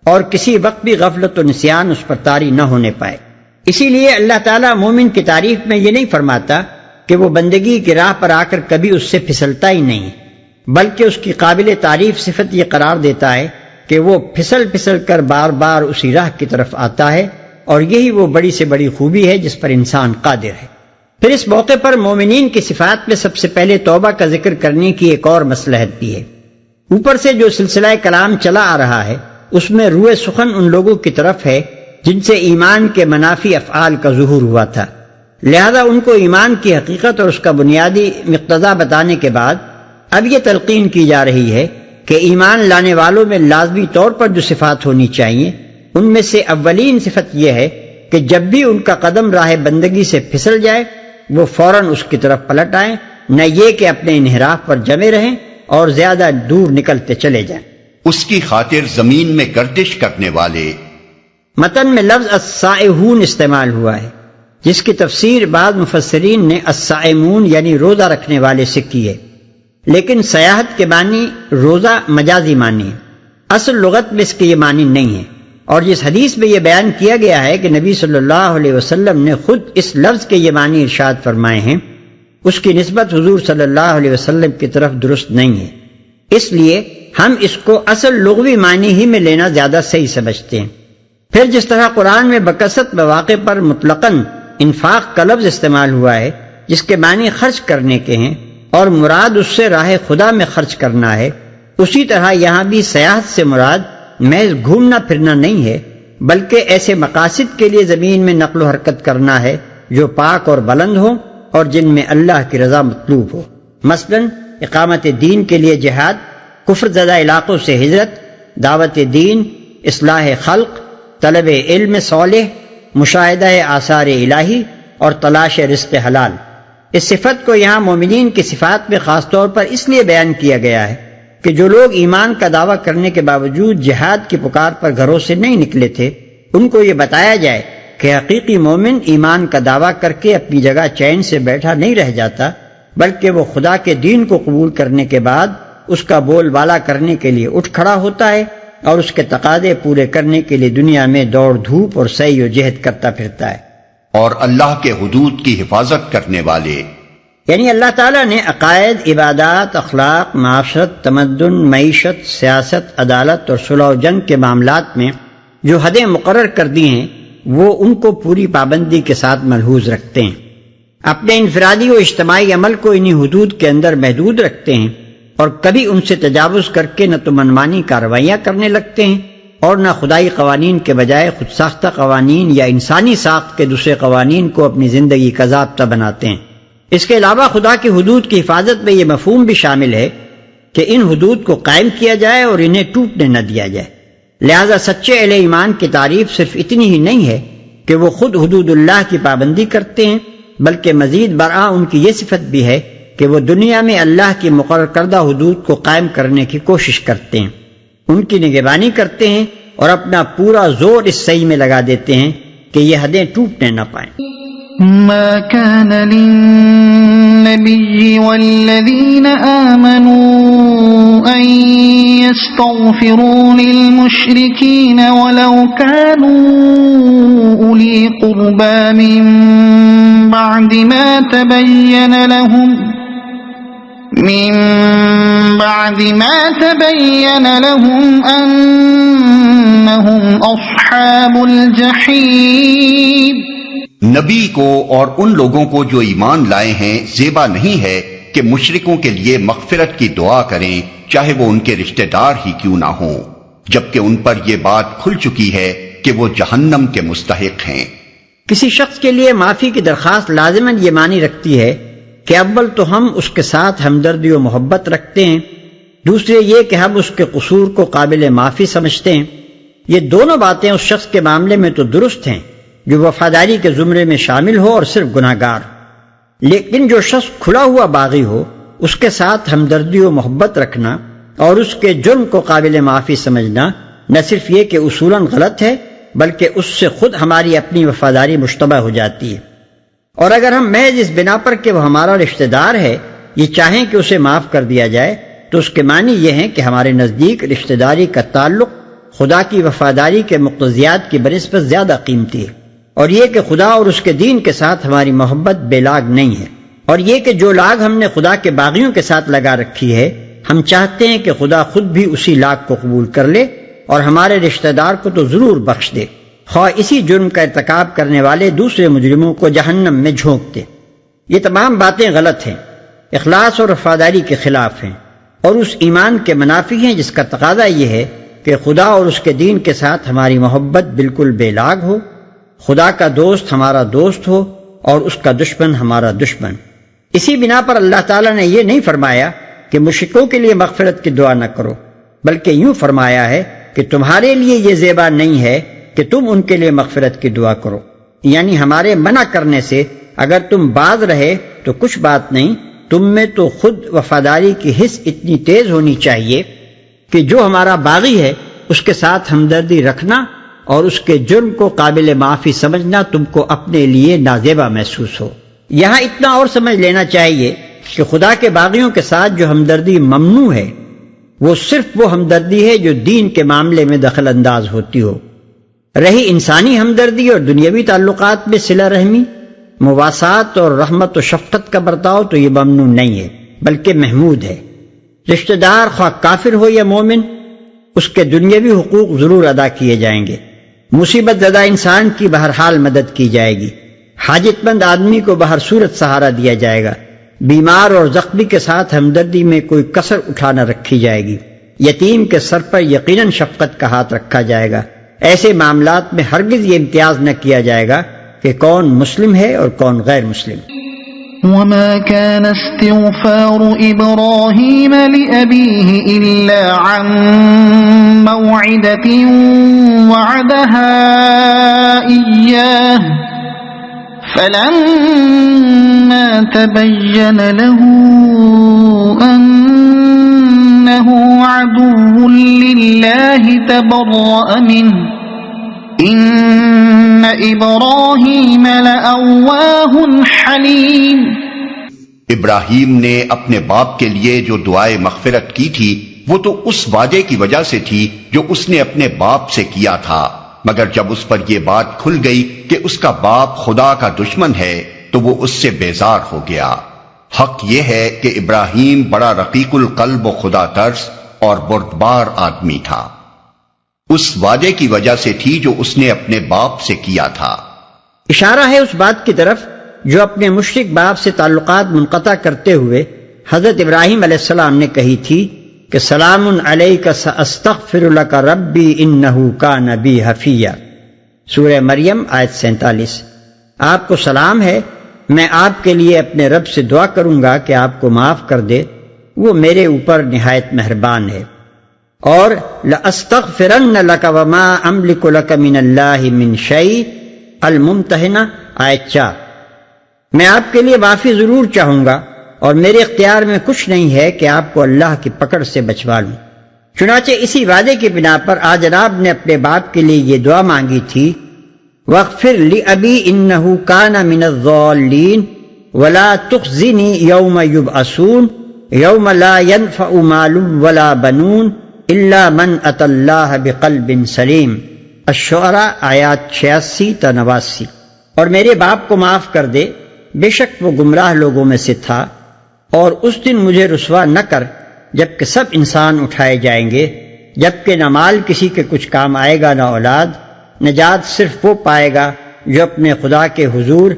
اور کسی وقت بھی غفلت و نسیان اس پر طاری نہ ہونے پائے. اسی لیے اللہ تعالیٰ مومن کی تعریف میں یہ نہیں فرماتا کہ وہ بندگی کی راہ پر آ کر کبھی اس سے پھسلتا ہی نہیں، بلکہ اس کی قابل تعریف صفت یہ قرار دیتا ہے کہ وہ پھسل پھسل کر بار بار اسی راہ کی طرف آتا ہے، اور یہی وہ بڑی سے بڑی خوبی ہے جس پر انسان قادر ہے. پھر اس موقع پر مومنین کی صفات میں سب سے پہلے توبہ کا ذکر کرنے کی ایک اور مصلحت بھی ہے. اوپر سے جو سلسلہ کلام چلا آ رہا ہے اس میں روئے سخن ان لوگوں کی طرف ہے جن سے ایمان کے منافی افعال کا ظہور ہوا تھا، لہذا ان کو ایمان کی حقیقت اور اس کا بنیادی مقتضا بتانے کے بعد اب یہ تلقین کی جا رہی ہے کہ ایمان لانے والوں میں لازمی طور پر جو صفات ہونی چاہیے ان میں سے اولین صفت یہ ہے کہ جب بھی ان کا قدم راہ بندگی سے پھسل جائے وہ فوراً اس کی طرف پلٹ آئیں، نہ یہ کہ اپنے انحراف پر جمے رہیں اور زیادہ دور نکلتے چلے جائیں. اس کی خاطر زمین میں گردش کرنے والے. متن میں لفظ السائحون استعمال ہوا ہے جس کی تفسیر بعض مفسرین نے الصائمون یعنی روزہ رکھنے والے سے کی ہے، لیکن سیاحت کے معنی روزہ مجازی معنی ہے، اصل لغت میں اس کے یہ معنی نہیں ہے. اور جس حدیث میں یہ بیان کیا گیا ہے کہ نبی صلی اللہ علیہ وسلم نے خود اس لفظ کے یہ معنی ارشاد فرمائے ہیں اس کی نسبت حضور صلی اللہ علیہ وسلم کی طرف درست نہیں ہے، اس لیے ہم اس کو اصل لغوی معنی ہی میں لینا زیادہ صحیح سمجھتے ہیں. پھر جس طرح قرآن میں بکثرت مواقع پر مطلقاً انفاق کا لفظ استعمال ہوا ہے جس کے معنی خرچ کرنے کے ہیں اور مراد اس سے راہ خدا میں خرچ کرنا ہے، اسی طرح یہاں بھی سیاحت سے مراد محض گھومنا پھرنا نہیں ہے بلکہ ایسے مقاصد کے لیے زمین میں نقل و حرکت کرنا ہے جو پاک اور بلند ہوں اور جن میں اللہ کی رضا مطلوب ہو، مثلا اقامت دین کے لیے جہاد، کفر زدہ علاقوں سے ہجرت، دعوت دین، اصلاح خلق، طلب علم صالح، مشاہدہ آثار الہی اور تلاش رزق حلال۔ اس صفت کو یہاں مومنین کی صفات میں خاص طور پر اس لیے بیان کیا گیا ہے کہ جو لوگ ایمان کا دعویٰ کرنے کے باوجود جہاد کی پکار پر گھروں سے نہیں نکلے تھے، ان کو یہ بتایا جائے کہ حقیقی مومن ایمان کا دعویٰ کر کے اپنی جگہ چین سے بیٹھا نہیں رہ جاتا، بلکہ وہ خدا کے دین کو قبول کرنے کے بعد اس کا بول بالا کرنے کے لیے اٹھ کھڑا ہوتا ہے اور اس کے تقاضے پورے کرنے کے لیے دنیا میں دوڑ دھوپ اور سعی و جہد کرتا پھرتا ہے۔ اور اللہ کے حدود کی حفاظت کرنے والے، یعنی اللہ تعالیٰ نے عقائد، عبادات، اخلاق، معاشرت، تمدن، معیشت، سیاست، عدالت اور صلح و جنگ کے معاملات میں جو حدیں مقرر کر دی ہیں وہ ان کو پوری پابندی کے ساتھ ملحوظ رکھتے ہیں، اپنے انفرادی و اجتماعی عمل کو انہی حدود کے اندر محدود رکھتے ہیں اور کبھی ان سے تجاوز کر کے نہ تو منمانی کارروائیاں کرنے لگتے ہیں اور نہ خدائی قوانین کے بجائے خود ساختہ قوانین یا انسانی ساخت کے دوسرے قوانین کو اپنی زندگی کا ضابطہ بناتے ہیں۔ اس کے علاوہ خدا کی حدود کی حفاظت میں یہ مفہوم بھی شامل ہے کہ ان حدود کو قائم کیا جائے اور انہیں ٹوٹنے نہ دیا جائے۔ لہذا سچے اہل ایمان کی تعریف صرف اتنی ہی نہیں ہے کہ وہ خود حدود اللہ کی پابندی کرتے ہیں، بلکہ مزید برآں ان کی یہ صفت بھی ہے کہ وہ دنیا میں اللہ کی مقرر کردہ حدود کو قائم کرنے کی کوشش کرتے ہیں، ان کی نگہبانی کرتے ہیں اور اپنا پورا زور اس سعی میں لگا دیتے ہیں کہ یہ حدیں ٹوٹنے نہ پائیں۔ ما كان للنبي والذين آمنوا أن يستغفروا للمشركين ولو كانوا أولي قربى من بعد ما تبين لهم أنهم أصحاب الجحيم۔ نبی کو اور ان لوگوں کو جو ایمان لائے ہیں زیبا نہیں ہے کہ مشرکوں کے لیے مغفرت کی دعا کریں چاہے وہ ان کے رشتہ دار ہی کیوں نہ ہوں، جبکہ ان پر یہ بات کھل چکی ہے کہ وہ جہنم کے مستحق ہیں۔ کسی شخص کے لیے معافی کی درخواست لازماً یہ معنی رکھتی ہے کہ اول تو ہم اس کے ساتھ ہمدردی و محبت رکھتے ہیں، دوسرے یہ کہ ہم اس کے قصور کو قابل معافی سمجھتے ہیں۔ یہ دونوں باتیں اس شخص کے معاملے میں تو درست ہیں جو وفاداری کے زمرے میں شامل ہو اور صرف گناہ گار، لیکن جو شخص کھلا ہوا باغی ہو اس کے ساتھ ہمدردی و محبت رکھنا اور اس کے جرم کو قابل معافی سمجھنا نہ صرف یہ کہ اصولاً غلط ہے بلکہ اس سے خود ہماری اپنی وفاداری مشتبہ ہو جاتی ہے۔ اور اگر ہم محض اس بنا پر کہ وہ ہمارا رشتہ دار ہے یہ چاہیں کہ اسے معاف کر دیا جائے تو اس کے معنی یہ ہیں کہ ہمارے نزدیک رشتہ داری کا تعلق خدا کی وفاداری کے مقتضیات کی بنسبت زیادہ قیمتی ہے، اور یہ کہ خدا اور اس کے دین کے ساتھ ہماری محبت بے لاگ نہیں ہے، اور یہ کہ جو لاگ ہم نے خدا کے باغیوں کے ساتھ لگا رکھی ہے ہم چاہتے ہیں کہ خدا خود بھی اسی لاگ کو قبول کر لے اور ہمارے رشتہ دار کو تو ضرور بخش دے، خواہ اسی جرم کا ارتکاب کرنے والے دوسرے مجرموں کو جہنم میں جھونک دے۔ یہ تمام باتیں غلط ہیں، اخلاص اور وفاداری کے خلاف ہیں، اور اس ایمان کے منافی ہیں جس کا تقاضا یہ ہے کہ خدا اور اس کے دین کے ساتھ ہماری محبت بالکل بے لاگ ہو، خدا کا دوست ہمارا دوست ہو اور اس کا دشمن ہمارا دشمن۔ اسی بنا پر اللہ تعالیٰ نے یہ نہیں فرمایا کہ مشرکوں کے لیے مغفرت کی دعا نہ کرو، بلکہ یوں فرمایا ہے کہ تمہارے لیے یہ زیبا نہیں ہے کہ تم ان کے لیے مغفرت کی دعا کرو، یعنی ہمارے منع کرنے سے اگر تم باز رہے تو کچھ بات نہیں، تم میں تو خود وفاداری کی حس اتنی تیز ہونی چاہیے کہ جو ہمارا باغی ہے اس کے ساتھ ہمدردی رکھنا اور اس کے جرم کو قابل معافی سمجھنا تم کو اپنے لیے نازیبا محسوس ہو۔ یہاں اتنا اور سمجھ لینا چاہیے کہ خدا کے باغیوں کے ساتھ جو ہمدردی ممنوع ہے وہ صرف وہ ہمدردی ہے جو دین کے معاملے میں دخل انداز ہوتی ہو۔ رہی انسانی ہمدردی اور دنیاوی تعلقات میں صلہ رحمی، مواسات اور رحمت و شفقت کا برتاؤ تو یہ ممنوع نہیں ہے بلکہ محمود ہے۔ رشتہ دار خواہ کافر ہو یا مومن اس کے دنیاوی حقوق ضرور ادا کیے جائیں گے، مصیبت زدہ انسان کی بہرحال مدد کی جائے گی، حاجت مند آدمی کو بہر صورت سہارا دیا جائے گا، بیمار اور زخمی کے ساتھ ہمدردی میں کوئی کسر اٹھانا رکھی جائے گی، یتیم کے سر پر یقیناً شفقت کا ہاتھ رکھا جائے گا۔ ایسے معاملات میں ہرگز یہ امتیاز نہ کیا جائے گا کہ کون مسلم ہے اور کون غیر مسلم۔ وما كان استغفار إبراهيم لأبيه إلا عن موعدة وعدها إياه فلما تبين له أنه عدو لله تبرأ منه إن إبراهيم لأواه حليم. ابراہیم نے اپنے باپ کے لیے جو دعائے مغفرت کی تھی وہ تو اس وعدے کی وجہ سے تھی جو اس نے اپنے باپ سے کیا تھا، مگر جب اس پر یہ بات کھل گئی کہ اس کا باپ خدا کا دشمن ہے تو وہ اس سے بیزار ہو گیا. حق یہ ہے کہ ابراہیم بڑا رقیق القلب و خدا ترس اور بردبار آدمی تھا. اس وعدے کی وجہ سے تھی جو اس نے اپنے باپ سے کیا تھا. اشارہ ہے اس بات کی طرف جو اپنے مشرک باپ سے تعلقات منقطع کرتے ہوئے حضرت ابراہیم علیہ السلام نے کہی تھی کہ سلام علیک ساستغفر لک ربی انہ کان بی حفیہ، سورہ مریم آیت 47. آپ کو سلام ہے، میں آپ کے لیے اپنے رب سے دعا کروں گا کہ آپ کو معاف کر دے، وہ میرے اوپر نہایت مہربان ہے. اور لَأَسْتَغْفِرَنَّ لَكَ وَمَا أَمْلِكُ لَكَ مِنَ اللَّهِ مِنْ شَيْءٍ الممتحنہ آیت 4. میں آپ کے لیے معافی ضرور چاہوں گا اور میرے اختیار میں کچھ نہیں ہے کہ آپ کو اللہ کی پکڑ سے بچوا لوں. چنانچہ اسی وعدے کی بنا پر آج جناب نے اپنے باپ کے لیے یہ دعا مانگی تھی، وَاغْفِرْ لِأَبِي إِنَّهُ كَانَ مِنَ الضَّالِّينَ وَلَا تُخْزِنِي يَوْمَ يُبْعَثُونَ يَوْمَ لَا يَنْفَعُ مَالٌ وَلَا بَنُونَ إِلَّا مَنْ أَتَى اللَّهَ بِقَلْبٍ سَلِيمٍ. الشعراء آیات 86 تا 89. اور میرے باپ کو معاف کر دے، بے شک وہ گمراہ لوگوں میں سے تھا، اور اس دن مجھے رسوا نہ کر جبکہ سب انسان اٹھائے جائیں گے، جبکہ نہ مال کسی کے کچھ کام آئے گا نہ اولاد. نجات صرف وہ پائے گا جو اپنے خدا کے حضور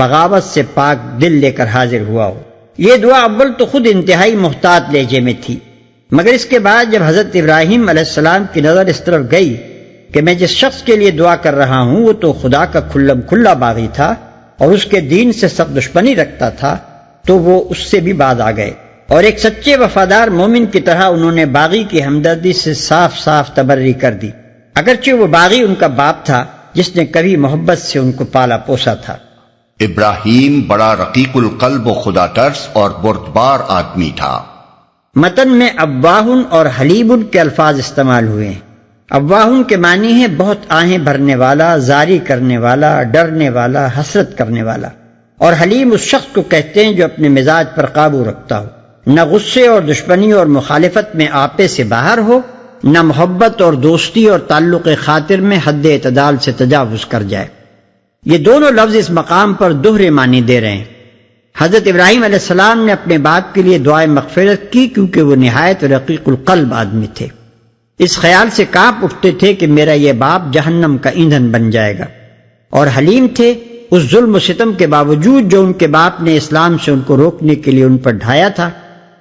بغاوت سے پاک دل لے کر حاضر ہوا ہو. یہ دعا اول تو خود انتہائی محتاط لہجے میں تھی، مگر اس کے بعد جب حضرت ابراہیم علیہ السلام کی نظر اس طرف گئی کہ میں جس شخص کے لیے دعا کر رہا ہوں وہ تو خدا کا کھلم کھلا باغی تھا اور اس کے دین سے سخت دشمنی رکھتا تھا، تو وہ اس سے بھی باز آ گئے اور ایک سچے وفادار مومن کی طرح انہوں نے باغی کی ہمدردی سے صاف صاف تبری کر دی، اگرچہ وہ باغی ان کا باپ تھا جس نے کبھی محبت سے ان کو پالا پوسا تھا. ابراہیم بڑا رقیق القلب و خدا ترس اور بردبار آدمی تھا. متن میں اواہن اور حلیبن کے الفاظ استعمال ہوئے ہیں. اواہن کے معنی ہے بہت آہیں بھرنے والا، زاری کرنے والا، ڈرنے والا، حسرت کرنے والا. اور حلیم اس شخص کو کہتے ہیں جو اپنے مزاج پر قابو رکھتا ہو، نہ غصے اور دشمنی اور مخالفت میں آپے سے باہر ہو، نہ محبت اور دوستی اور تعلق خاطر میں حد اعتدال سے تجاوز کر جائے. یہ دونوں لفظ اس مقام پر دوہرے معنی دے رہے ہیں. حضرت ابراہیم علیہ السلام نے اپنے باپ کے لیے دعائیں مغفرت کی کیونکہ وہ نہایت رقیق القلب آدمی تھے. اس خیال سے کانپ اٹھتے تھے کہ میرا یہ باپ جہنم کا ایندھن بن جائے گا. اور حلیم تھے، اس ظلم و ستم کے باوجود جو ان کے باپ نے اسلام سے ان کو روکنے کے لیے ان پر ڈھایا تھا،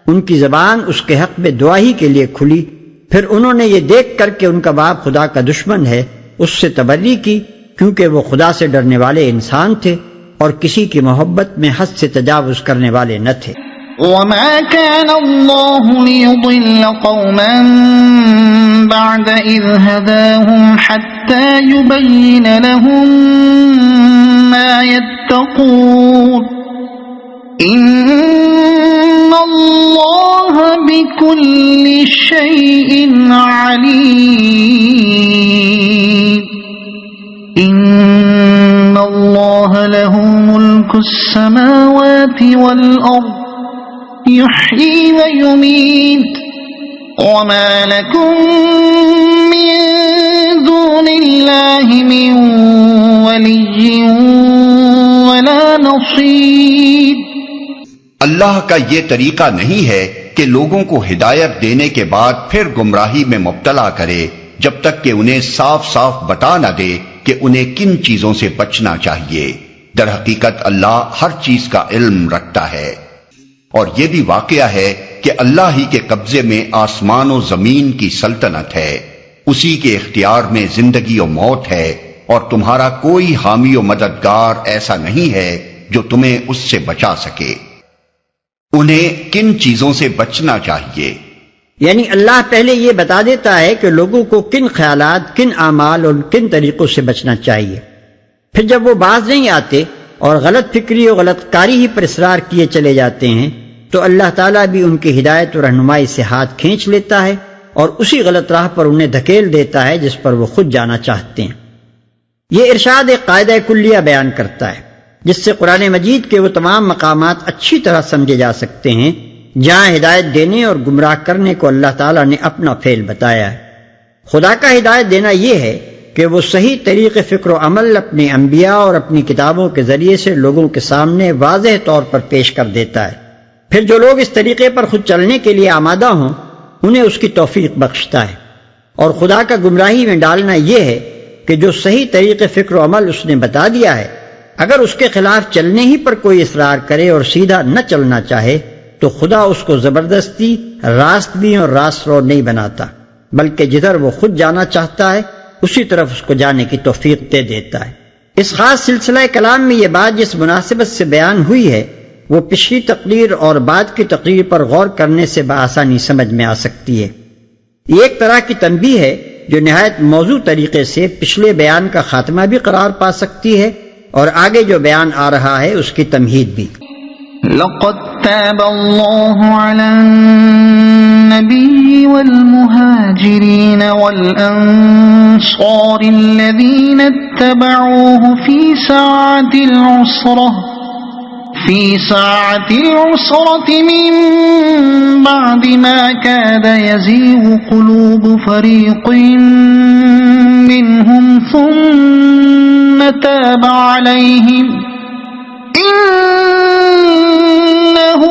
ان کی زبان اس کے حق میں دعا ہی کے لیے کھلی. پھر انہوں نے یہ دیکھ کر کہ ان کا باپ خدا کا دشمن ہے اس سے تبری کی، کیونکہ وہ خدا سے ڈرنے والے انسان تھے اور کسی کی محبت میں حد سے تجاوز کرنے والے نہ تھے. وما كان الله ليضل قوما بعد إذ هداهم حتى يبين لهم ما يتقون إن الله بكل شيء عليم إن الله له ملك السماوات والأرض يحيي ويميت وما لكم من دون الله من ولي ولا نصير. اللہ کا یہ طریقہ نہیں ہے کہ لوگوں کو ہدایت دینے کے بعد پھر گمراہی میں مبتلا کرے جب تک کہ انہیں صاف صاف بتا نہ دے کہ انہیں کن چیزوں سے بچنا چاہیے. در حقیقت اللہ ہر چیز کا علم رکھتا ہے. اور یہ بھی واقعہ ہے کہ اللہ ہی کے قبضے میں آسمان و زمین کی سلطنت ہے، اسی کے اختیار میں زندگی و موت ہے، اور تمہارا کوئی حامی و مددگار ایسا نہیں ہے جو تمہیں اس سے بچا سکے۔ انہیں کن چیزوں سے بچنا چاہیے؟ یعنی اللہ پہلے یہ بتا دیتا ہے کہ لوگوں کو کن خیالات، کن اعمال اور کن طریقوں سے بچنا چاہیے۔ پھر جب وہ باز نہیں آتے اور غلط فکری اور غلط کاری ہی پر اصرار کیے چلے جاتے ہیں تو اللہ تعالیٰ بھی ان کی ہدایت اور رہنمائی سے ہاتھ کھینچ لیتا ہے اور اسی غلط راہ پر انہیں دھکیل دیتا ہے جس پر وہ خود جانا چاہتے ہیں۔ یہ ارشاد ایک قاعدہ کلیہ بیان کرتا ہے جس سے قرآن مجید کے وہ تمام مقامات اچھی طرح سمجھے جا سکتے ہیں جہاں ہدایت دینے اور گمراہ کرنے کو اللہ تعالیٰ نے اپنا فعل بتایا ہے۔ خدا کا ہدایت دینا یہ ہے کہ وہ صحیح طریقے فکر و عمل اپنے انبیاء اور اپنی کتابوں کے ذریعے سے لوگوں کے سامنے واضح طور پر پیش کر دیتا ہے، پھر جو لوگ اس طریقے پر خود چلنے کے لیے آمادہ ہوں انہیں اس کی توفیق بخشتا ہے۔ اور خدا کا گمراہی میں ڈالنا یہ ہے کہ جو صحیح طریقے فکر و عمل اس نے بتا دیا ہے اگر اس کے خلاف چلنے ہی پر کوئی اصرار کرے اور سیدھا نہ چلنا چاہے تو خدا اس کو زبردستی راست بھی اور راست رو نہیں بناتا، بلکہ جدھر وہ خود جانا چاہتا ہے اسی طرف اس کو جانے کی توفیق دے دیتا ہے۔ اس خاص سلسلہ کلام میں یہ بات جس مناسبت سے بیان ہوئی ہے وہ پچھلی تقریر اور بعد کی تقریر پر غور کرنے سے بآسانی سمجھ میں آ سکتی ہے۔ یہ ایک طرح کی تنبیہ ہے جو نہایت موضوع طریقے سے پچھلے بیان کا خاتمہ بھی قرار پا سکتی ہے اور آگے جو بیان آ رہا ہے اس کی تمہید بھی۔ لقد تاب الله على النبي والمهاجرين والأنصار الذين اتبعوه في ساعة العسرة من بعد ما كاد يزيغ قلوب فريق منهم ثم تاب عليهم إنه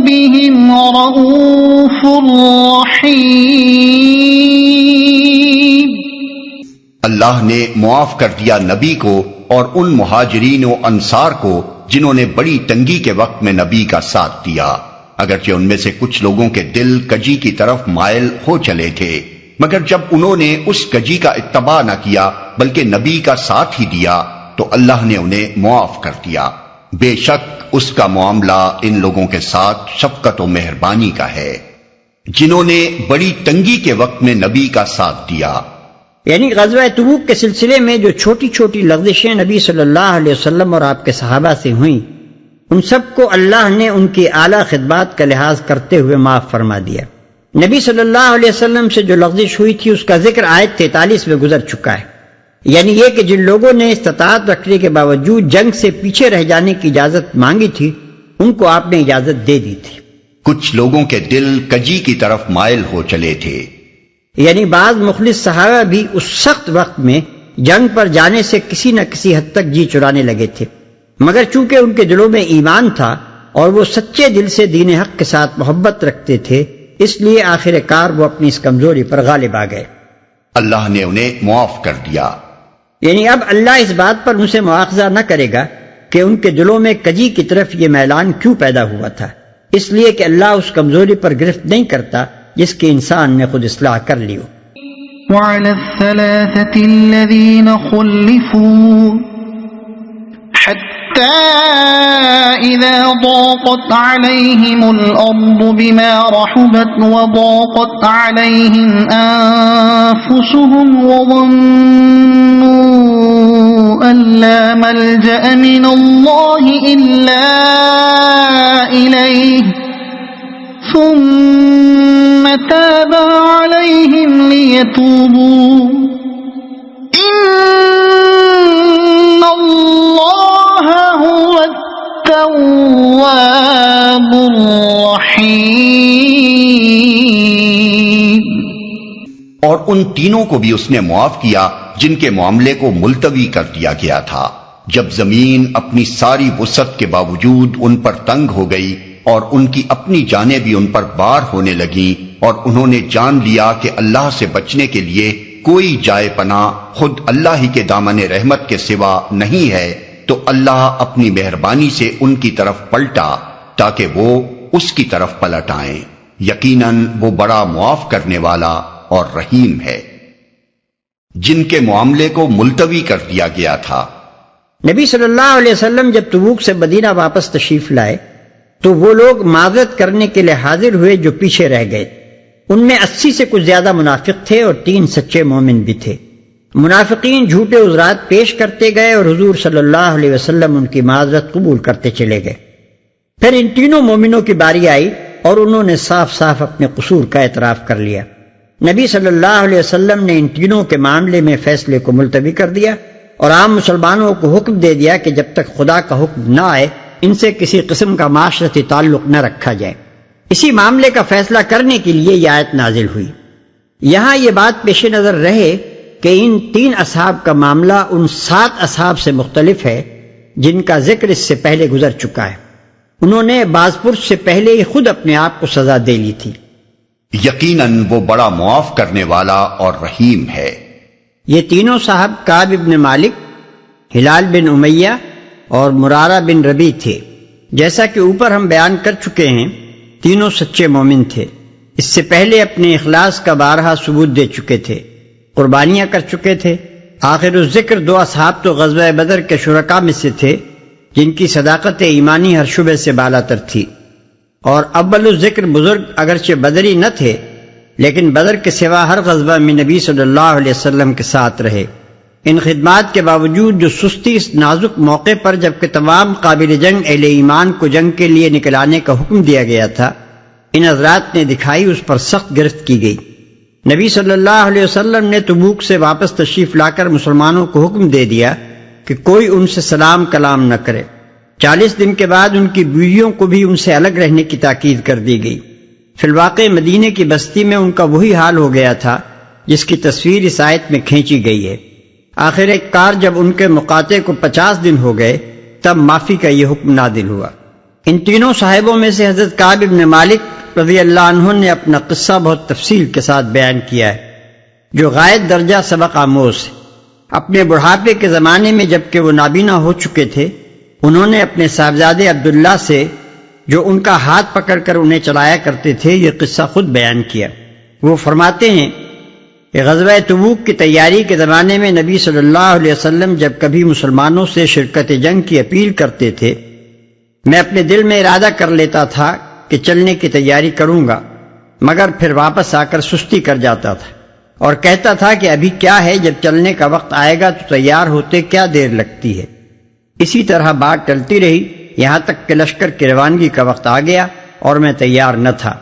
بهم رؤوف رحيم۔ اللہ نے معاف کر دیا نبی کو اور ان مہاجرین و انصار کو جنہوں نے بڑی تنگی کے وقت میں نبی کا ساتھ دیا، اگرچہ ان میں سے کچھ لوگوں کے دل کجی کی طرف مائل ہو چلے تھے، مگر جب انہوں نے اس کجی کا اتباع نہ کیا بلکہ نبی کا ساتھ ہی دیا تو اللہ نے انہیں معاف کر دیا۔ بے شک اس کا معاملہ ان لوگوں کے ساتھ شفقت و مہربانی کا ہے جنہوں نے بڑی تنگی کے وقت میں نبی کا ساتھ دیا۔ یعنی غزوہ تبوک کے سلسلے میں جو چھوٹی چھوٹی لغزشیں نبی صلی اللہ علیہ وسلم اور آپ کے صحابہ سے ہوئیں ان سب کو اللہ نے ان کی اعلیٰ خدمات کا لحاظ کرتے ہوئے معاف فرما دیا۔ نبی صلی اللہ علیہ وسلم سے جو لغزش ہوئی تھی اس کا ذکر آیت 43 میں گزر چکا ہے، یعنی یہ کہ جن لوگوں نے استطاعت رکھنے کے باوجود جنگ سے پیچھے رہ جانے کی اجازت مانگی تھی ان کو آپ نے اجازت دے دی تھی۔ کچھ لوگوں کے دل کجی کی طرف مائل ہو چلے تھے، یعنی بعض مخلص صحابہ بھی اس سخت وقت میں جنگ پر جانے سے کسی نہ کسی حد تک جی چرانے لگے تھے، مگر چونکہ ان کے دلوں میں ایمان تھا اور وہ سچے دل سے دین حق کے ساتھ محبت رکھتے تھے اس لیے آخر کار وہ اپنی اس کمزوری پر غالب آ گئے۔ اللہ نے انہیں معاف کر دیا۔ یعنی اب اللہ اس بات پر ان سے مواخذہ نہ کرے گا کہ ان کے دلوں میں کجی کی طرف یہ میلان کیوں پیدا ہوا تھا، اس لیے کہ اللہ اس کمزوری پر گرفت نہیں کرتا جس کی انسان نے خود اصلاح کر لی ہو۔ وعلى الثلاثة الذين خلفوا حتى إذا ضاقت عليهم الأرض بما رحبت وضاقت عليهم أنفسهم وظنوا أن لا ملجأ من الله إلا إليه ثم تاب عليهم ليتوبوا إن الله هو التواب الرحيم۔ اور ان تینوں کو بھی اس نے معاف کیا جن کے معاملے کو ملتوی کر دیا گیا تھا جب زمین اپنی ساری وسعت کے باوجود ان پر تنگ ہو گئی اور ان کی اپنی جانیں بھی ان پر بار ہونے لگیں اور انہوں نے جان لیا کہ اللہ سے بچنے کے لیے کوئی جائے پناہ خود اللہ ہی کے دامن رحمت کے سوا نہیں ہے تو اللہ اپنی مہربانی سے ان کی طرف پلٹا تاکہ وہ اس کی طرف پلٹ آئیں۔ یقیناً وہ بڑا معاف کرنے والا اور رحیم ہے۔ جن کے معاملے کو ملتوی کر دیا گیا تھا نبی صلی اللہ علیہ وسلم جب تبوک سے مدینہ واپس تشریف لائے تو وہ لوگ معذرت کرنے کے لیے حاضر ہوئے جو پیچھے رہ گئے۔ ان میں 80 سے کچھ زیادہ منافق تھے اور 3 سچے مومن بھی تھے۔ منافقین جھوٹے عذرات پیش کرتے گئے اور حضور صلی اللہ علیہ وسلم ان کی معذرت قبول کرتے چلے گئے۔ پھر ان تینوں مومنوں کی باری آئی اور انہوں نے صاف صاف اپنے قصور کا اعتراف کر لیا۔ نبی صلی اللہ علیہ وسلم نے ان تینوں کے معاملے میں فیصلے کو ملتوی کر دیا اور عام مسلمانوں کو حکم دے دیا کہ جب تک خدا کا حکم نہ آئے ان سے کسی قسم کا معاشرتی تعلق نہ رکھا جائے۔ اسی معاملے کا فیصلہ کرنے کے لیے یہ آیت نازل ہوئی۔ یہاں یہ بات پیش نظر رہے کہ ان 3 اصحاب کا معاملہ ان 7 اصحاب سے مختلف ہے جن کا ذکر اس سے پہلے گزر چکا ہے۔ انہوں نے بعض پرس سے پہلے ہی خود اپنے آپ کو سزا دے لی تھی۔ یقیناً وہ بڑا معاف کرنے والا اور رحیم ہے۔ یہ تینوں صاحب کعب بن مالک، ہلال بن امیہ اور مرارہ بن ربیع تھے۔ جیسا کہ اوپر ہم بیان کر چکے ہیں تینوں سچے مومن تھے۔ اس سے پہلے اپنے اخلاص کا بارہا ثبوت دے چکے تھے، قربانیاں کر چکے تھے۔ آخر الذکر 2 اصحاب تو غزوہ بدر کے شرکاء میں سے تھے جن کی صداقت ایمانی ہر شعبے سے بالاتر تھی، اور اول الذکر بزرگ اگرچہ بدری نہ تھے لیکن بدر کے سوا ہر غزوہ میں نبی صلی اللہ علیہ وسلم کے ساتھ رہے۔ ان خدمات کے باوجود جو سستی اس نازک موقع پر جبکہ تمام قابل جنگ اہل ایمان کو جنگ کے لیے نکلانے کا حکم دیا گیا تھا، ان حضرات نے دکھائی، اس پر سخت گرفت کی گئی۔ نبی صلی اللہ علیہ وسلم نے تبوک سے واپس تشریف لا کر مسلمانوں کو حکم دے دیا کہ کوئی ان سے سلام کلام نہ کرے۔ 40 دن کے بعد ان کی بیویوں کو بھی ان سے الگ رہنے کی تاکید کر دی گئی۔ فی الواقع مدینے کی بستی میں ان کا وہی حال ہو گیا تھا جس کی تصویر اس آیت میں کھینچی گئی ہے۔ آخر ایک کار جب ان کے مقاطع کو 50 دن ہو گئے تب معافی کا یہ حکم نازل ہوا۔ ان تینوں صاحبوں میں سے حضرت کعب بن مالک رضی اللہ عنہ نے اپنا قصہ بہت تفصیل کے ساتھ بیان کیا ہے جو غائب درجہ سبق آموز ہے۔ اپنے بڑھاپے کے زمانے میں جبکہ وہ نابینا ہو چکے تھے، انہوں نے اپنے صاحبزادے عبداللہ سے جو ان کا ہاتھ پکڑ کر انہیں چلایا کرتے تھے یہ قصہ خود بیان کیا۔ وہ فرماتے ہیں کہ غزوہ تبوک کی تیاری کے زمانے میں نبی صلی اللہ علیہ وسلم جب کبھی مسلمانوں سے شرکت جنگ کی اپیل کرتے تھے، میں اپنے دل میں ارادہ کر لیتا تھا کہ چلنے کی تیاری کروں گا، مگر پھر واپس آ کر سستی کر جاتا تھا اور کہتا تھا کہ ابھی کیا ہے، جب چلنے کا وقت آئے گا تو تیار ہوتے کیا دیر لگتی ہے۔ اسی طرح بات ٹلتی رہی یہاں تک کہ لشکر کی روانگی کا وقت آ گیا اور میں تیار نہ تھا۔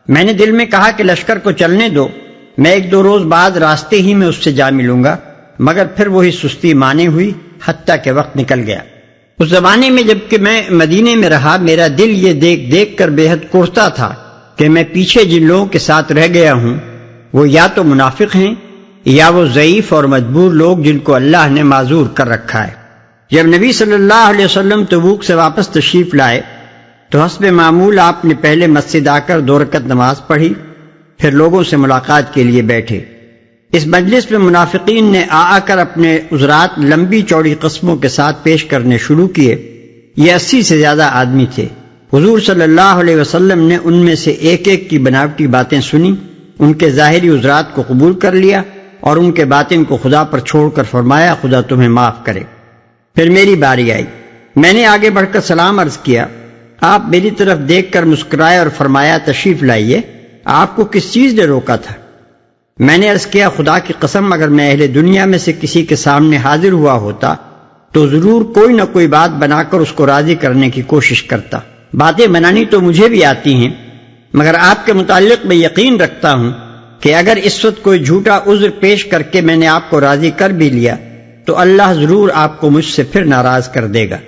میں نے دل میں کہا کہ لشکر کو چلنے دو، میں 1-2 روز بعد راستے ہی میں اس سے جا ملوں گا، مگر پھر وہی سستی مانے ہوئی حتیٰ کہ وقت نکل گیا۔ اس زمانے میں جبکہ میں مدینے میں رہا، میرا دل یہ دیکھ دیکھ کر بے حد کوڑتا تھا کہ میں پیچھے جن لوگوں کے ساتھ رہ گیا ہوں وہ یا تو منافق ہیں یا وہ ضعیف اور مجبور لوگ جن کو اللہ نے معذور کر رکھا ہے۔ جب نبی صلی اللہ علیہ وسلم تبوک سے واپس تشریف لائے تو حسب معمول آپ نے پہلے مسجد آ کر 2 رکعت نماز پڑھی، پھر لوگوں سے ملاقات کے لیے بیٹھے۔ اس مجلس میں منافقین نے آ کر اپنے عذرات لمبی چوڑی قسموں کے ساتھ پیش کرنے شروع کیے۔ یہ 80 سے زیادہ آدمی تھے۔ حضور صلی اللہ علیہ وسلم نے ان میں سے ایک ایک کی بناوٹی باتیں سنی، ان کے ظاہری عذرات کو قبول کر لیا اور ان کے باطن کو خدا پر چھوڑ کر فرمایا خدا تمہیں معاف کرے۔ پھر میری باری آئی، میں نے آگے بڑھ کر سلام عرض کیا۔ آپ میری طرف دیکھ کر مسکرائے اور فرمایا تشریف لائیے، آپ کو کس چیز نے روکا تھا؟ میں نے عرض کیا خدا کی قسم اگر میں اہل دنیا میں سے کسی کے سامنے حاضر ہوا ہوتا تو ضرور کوئی نہ کوئی بات بنا کر اس کو راضی کرنے کی کوشش کرتا۔ باتیں بنانی تو مجھے بھی آتی ہیں، مگر آپ کے متعلق میں یقین رکھتا ہوں کہ اگر اس وقت کوئی جھوٹا عذر پیش کر کے میں نے آپ کو راضی کر بھی لیا تو اللہ ضرور آپ کو مجھ سے پھر ناراض کر دے گا۔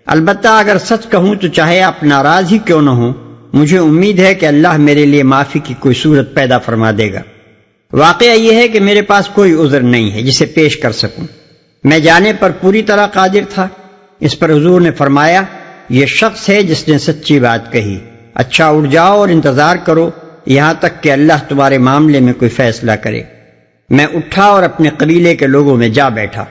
البتہ اگر سچ کہوں تو چاہے آپ ناراض ہی کیوں نہ ہوں، مجھے امید ہے کہ اللہ میرے لیے معافی کی کوئی صورت پیدا فرما دے گا۔ واقعہ یہ ہے کہ میرے پاس کوئی عذر نہیں ہے جسے پیش کر سکوں، میں جانے پر پوری طرح قادر تھا۔ اس پر حضور نے فرمایا یہ شخص ہے جس نے سچی بات کہی، اچھا اٹھ جاؤ اور انتظار کرو یہاں تک کہ اللہ تمہارے معاملے میں کوئی فیصلہ کرے۔ میں اٹھا اور اپنے قبیلے کے لوگوں میں جا بیٹھا۔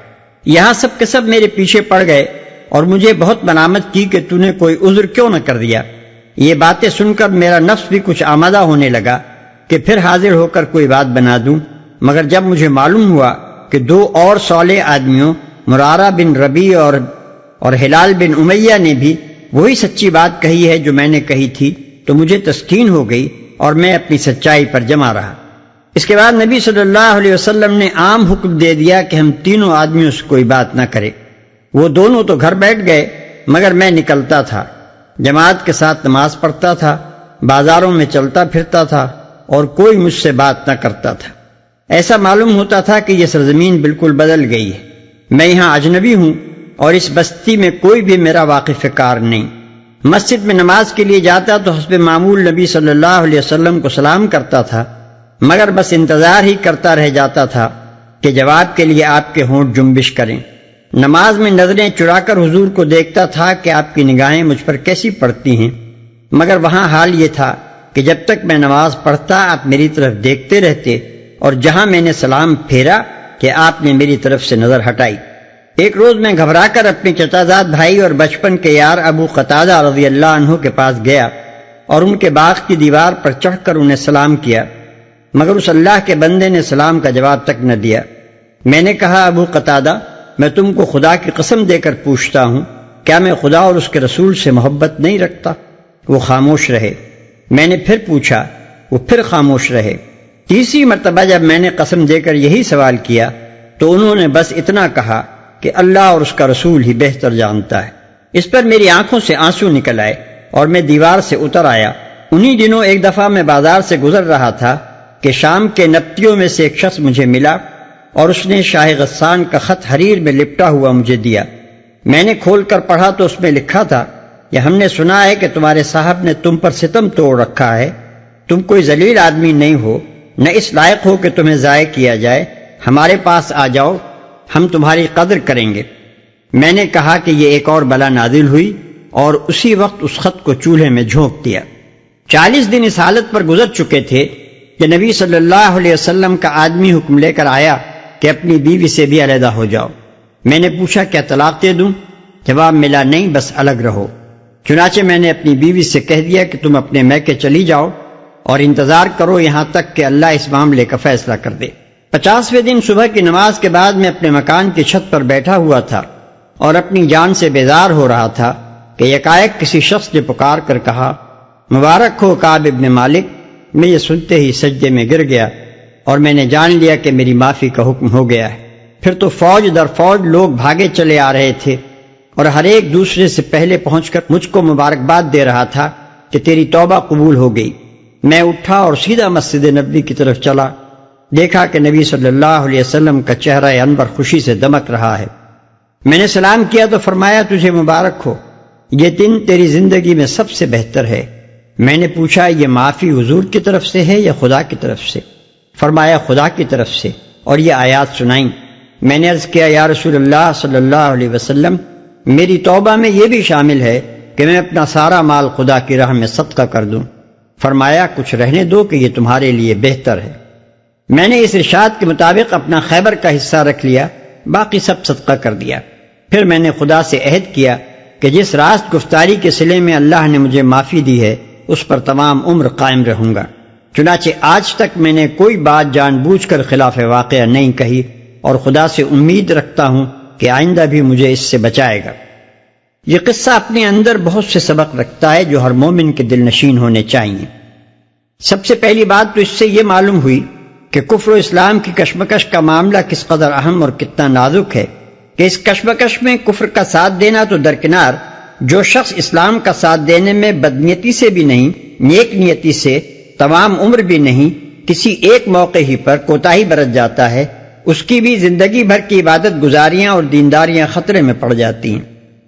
یہاں سب کے سب میرے پیچھے پڑ گئے اور مجھے بہت ملامت کی کہ تو نے کوئی عذر کیوں نہ کر دیا۔ یہ باتیں سن کر میرا نفس بھی کچھ آمادہ ہونے لگا کہ پھر حاضر ہو کر کوئی بات بنا دوں، مگر جب مجھے معلوم ہوا کہ 2 اور صالح آدمیوں مرارہ بن ربیع اور اور ہلال بن امیہ نے بھی وہی سچی بات کہی ہے جو میں نے کہی تھی، تو مجھے تسکین ہو گئی اور میں اپنی سچائی پر جمع رہا۔ اس کے بعد نبی صلی اللہ علیہ وسلم نے عام حکم دے دیا کہ ہم تینوں آدمیوں سے کوئی بات نہ کرے۔ وہ دونوں تو گھر بیٹھ گئے، مگر میں نکلتا تھا، جماعت کے ساتھ نماز پڑھتا تھا، بازاروں میں چلتا پھرتا تھا، اور کوئی مجھ سے بات نہ کرتا تھا۔ ایسا معلوم ہوتا تھا کہ یہ سرزمین بالکل بدل گئی ہے، میں یہاں اجنبی ہوں اور اس بستی میں کوئی بھی میرا واقف کار نہیں۔ مسجد میں نماز کے لیے جاتا تو حسب معمول نبی صلی اللہ علیہ وسلم کو سلام کرتا تھا، مگر بس انتظار ہی کرتا رہ جاتا تھا کہ جواب کے لیے آپ کے ہونٹ جنبش کریں۔ نماز میں نظریں چرا کر حضور کو دیکھتا تھا کہ آپ کی نگاہیں مجھ پر کیسی پڑتی ہیں، مگر وہاں حال یہ تھا کہ جب تک میں نماز پڑھتا آپ میری طرف دیکھتے رہتے، اور جہاں میں نے سلام پھیرا کہ آپ نے میری طرف سے نظر ہٹائی۔ ایک روز میں گھبرا کر اپنے چچا زاد بھائی اور بچپن کے یار ابو قتادہ رضی اللہ عنہ کے پاس گیا اور ان کے باغ کی دیوار پر چڑھ کر انہیں سلام کیا، مگر اس اللہ کے بندے نے سلام کا جواب تک نہ دیا۔ میں نے کہا، ابو قتادہ، میں تم کو خدا کی قسم دے کر پوچھتا ہوں، کیا میں خدا اور اس کے رسول سے محبت نہیں رکھتا؟ وہ خاموش رہے۔ میں نے پھر پوچھا، وہ پھر خاموش رہے۔ تیسری مرتبہ جب میں نے قسم دے کر یہی سوال کیا تو انہوں نے بس اتنا کہا کہ اللہ اور اس کا رسول ہی بہتر جانتا ہے۔ اس پر میری آنکھوں سے آنسو نکل آئے اور میں دیوار سے اتر آیا۔ انہی دنوں ایک دفعہ میں بازار سے گزر رہا تھا کہ شام کے نبتیوں میں سے ایک شخص مجھے ملا اور اس نے شاہ غسان کا خط حریر میں لپٹا ہوا مجھے دیا۔ میں نے کھول کر پڑھا تو اس میں لکھا تھا کہ ہم نے سنا ہے کہ تمہارے صاحب نے تم پر ستم توڑ رکھا ہے، تم کوئی ذلیل آدمی نہیں ہو، نہ اس لائق ہو کہ تمہیں ضائع کیا جائے، ہمارے پاس آ جاؤ، ہم تمہاری قدر کریں گے۔ میں نے کہا کہ یہ ایک اور بلا نازل ہوئی اور اسی وقت اس خط کو چولہے میں جھونک دیا۔ 40 دن اس حالت پر گزر چکے تھے کہ نبی صلی اللہ علیہ وسلم کا آدمی حکم لے کر آیا کہ اپنی بیوی سے بھی علیحدہ ہو جاؤ۔ میں نے پوچھا، کیا طلاق دے دوں؟ جواب ملا، نہیں، بس الگ رہو۔ چنانچہ میں نے اپنی بیوی سے کہہ دیا کہ تم اپنے میکے چلی جاؤ اور انتظار کرو یہاں تک کہ اللہ اس معاملے کا فیصلہ کر دے۔ 50ویں دن صبح کی نماز کے بعد میں اپنے مکان کی چھت پر بیٹھا ہوا تھا اور اپنی جان سے بیزار ہو رہا تھا کہ یکایک کسی شخص نے پکار کر کہا، مبارک ہو کعب ابن مالک۔ میں یہ سنتے ہی سجدے میں گر گیا اور میں نے جان لیا کہ میری معافی کا حکم ہو گیا ہے۔ پھر تو فوج در فوج لوگ بھاگے چلے آ رہے تھے اور ہر ایک دوسرے سے پہلے پہنچ کر مجھ کو مبارکباد دے رہا تھا کہ تیری توبہ قبول ہو گئی۔ میں اٹھا اور سیدھا مسجد نبوی کی طرف چلا۔ دیکھا کہ نبی صلی اللہ علیہ وسلم کا چہرہ انور خوشی سے دمک رہا ہے۔ میں نے سلام کیا تو فرمایا، تجھے مبارک ہو، یہ دن تیری زندگی میں سب سے بہتر ہے۔ میں نے پوچھا، یہ معافی حضور کی طرف سے ہے یا خدا کی طرف سے؟ فرمایا، خدا کی طرف سے، اور یہ آیات سنائیں۔ میں نے عرض کیا، یا رسول اللہ صلی اللہ علیہ وسلم، میری توبہ میں یہ بھی شامل ہے کہ میں اپنا سارا مال خدا کی راہ میں صدقہ کر دوں۔ فرمایا، کچھ رہنے دو کہ یہ تمہارے لیے بہتر ہے۔ میں نے اس ارشاد کے مطابق اپنا خیبر کا حصہ رکھ لیا، باقی سب صدقہ کر دیا۔ پھر میں نے خدا سے عہد کیا کہ جس راست گفتاری کے صلے میں اللہ نے مجھے معافی دی ہے اس پر تمام عمر قائم رہوں گا۔ چنانچہ آج تک میں نے کوئی بات جان بوجھ کر خلاف واقعہ نہیں کہی اور خدا سے امید رکھتا ہوں کہ آئندہ بھی مجھے اس سے بچائے گا۔ یہ قصہ اپنے اندر بہت سے سبق رکھتا ہے جو ہر مومن کے دل نشین ہونے چاہیے۔ سب سے پہلی بات تو اس سے یہ معلوم ہوئی کہ کفر و اسلام کی کشمکش کا معاملہ کس قدر اہم اور کتنا نازک ہے کہ اس کشمکش میں کفر کا ساتھ دینا تو درکنار، جو شخص اسلام کا ساتھ دینے میں بدنیتی سے بھی نہیں، نیک نیتی سے تمام عمر بھی نہیں، کسی ایک موقع ہی پر کوتاہی برت جاتا ہے، اس کی بھی زندگی بھر کی عبادت گزاریاں اور دینداریاں خطرے میں پڑ جاتی ہیں۔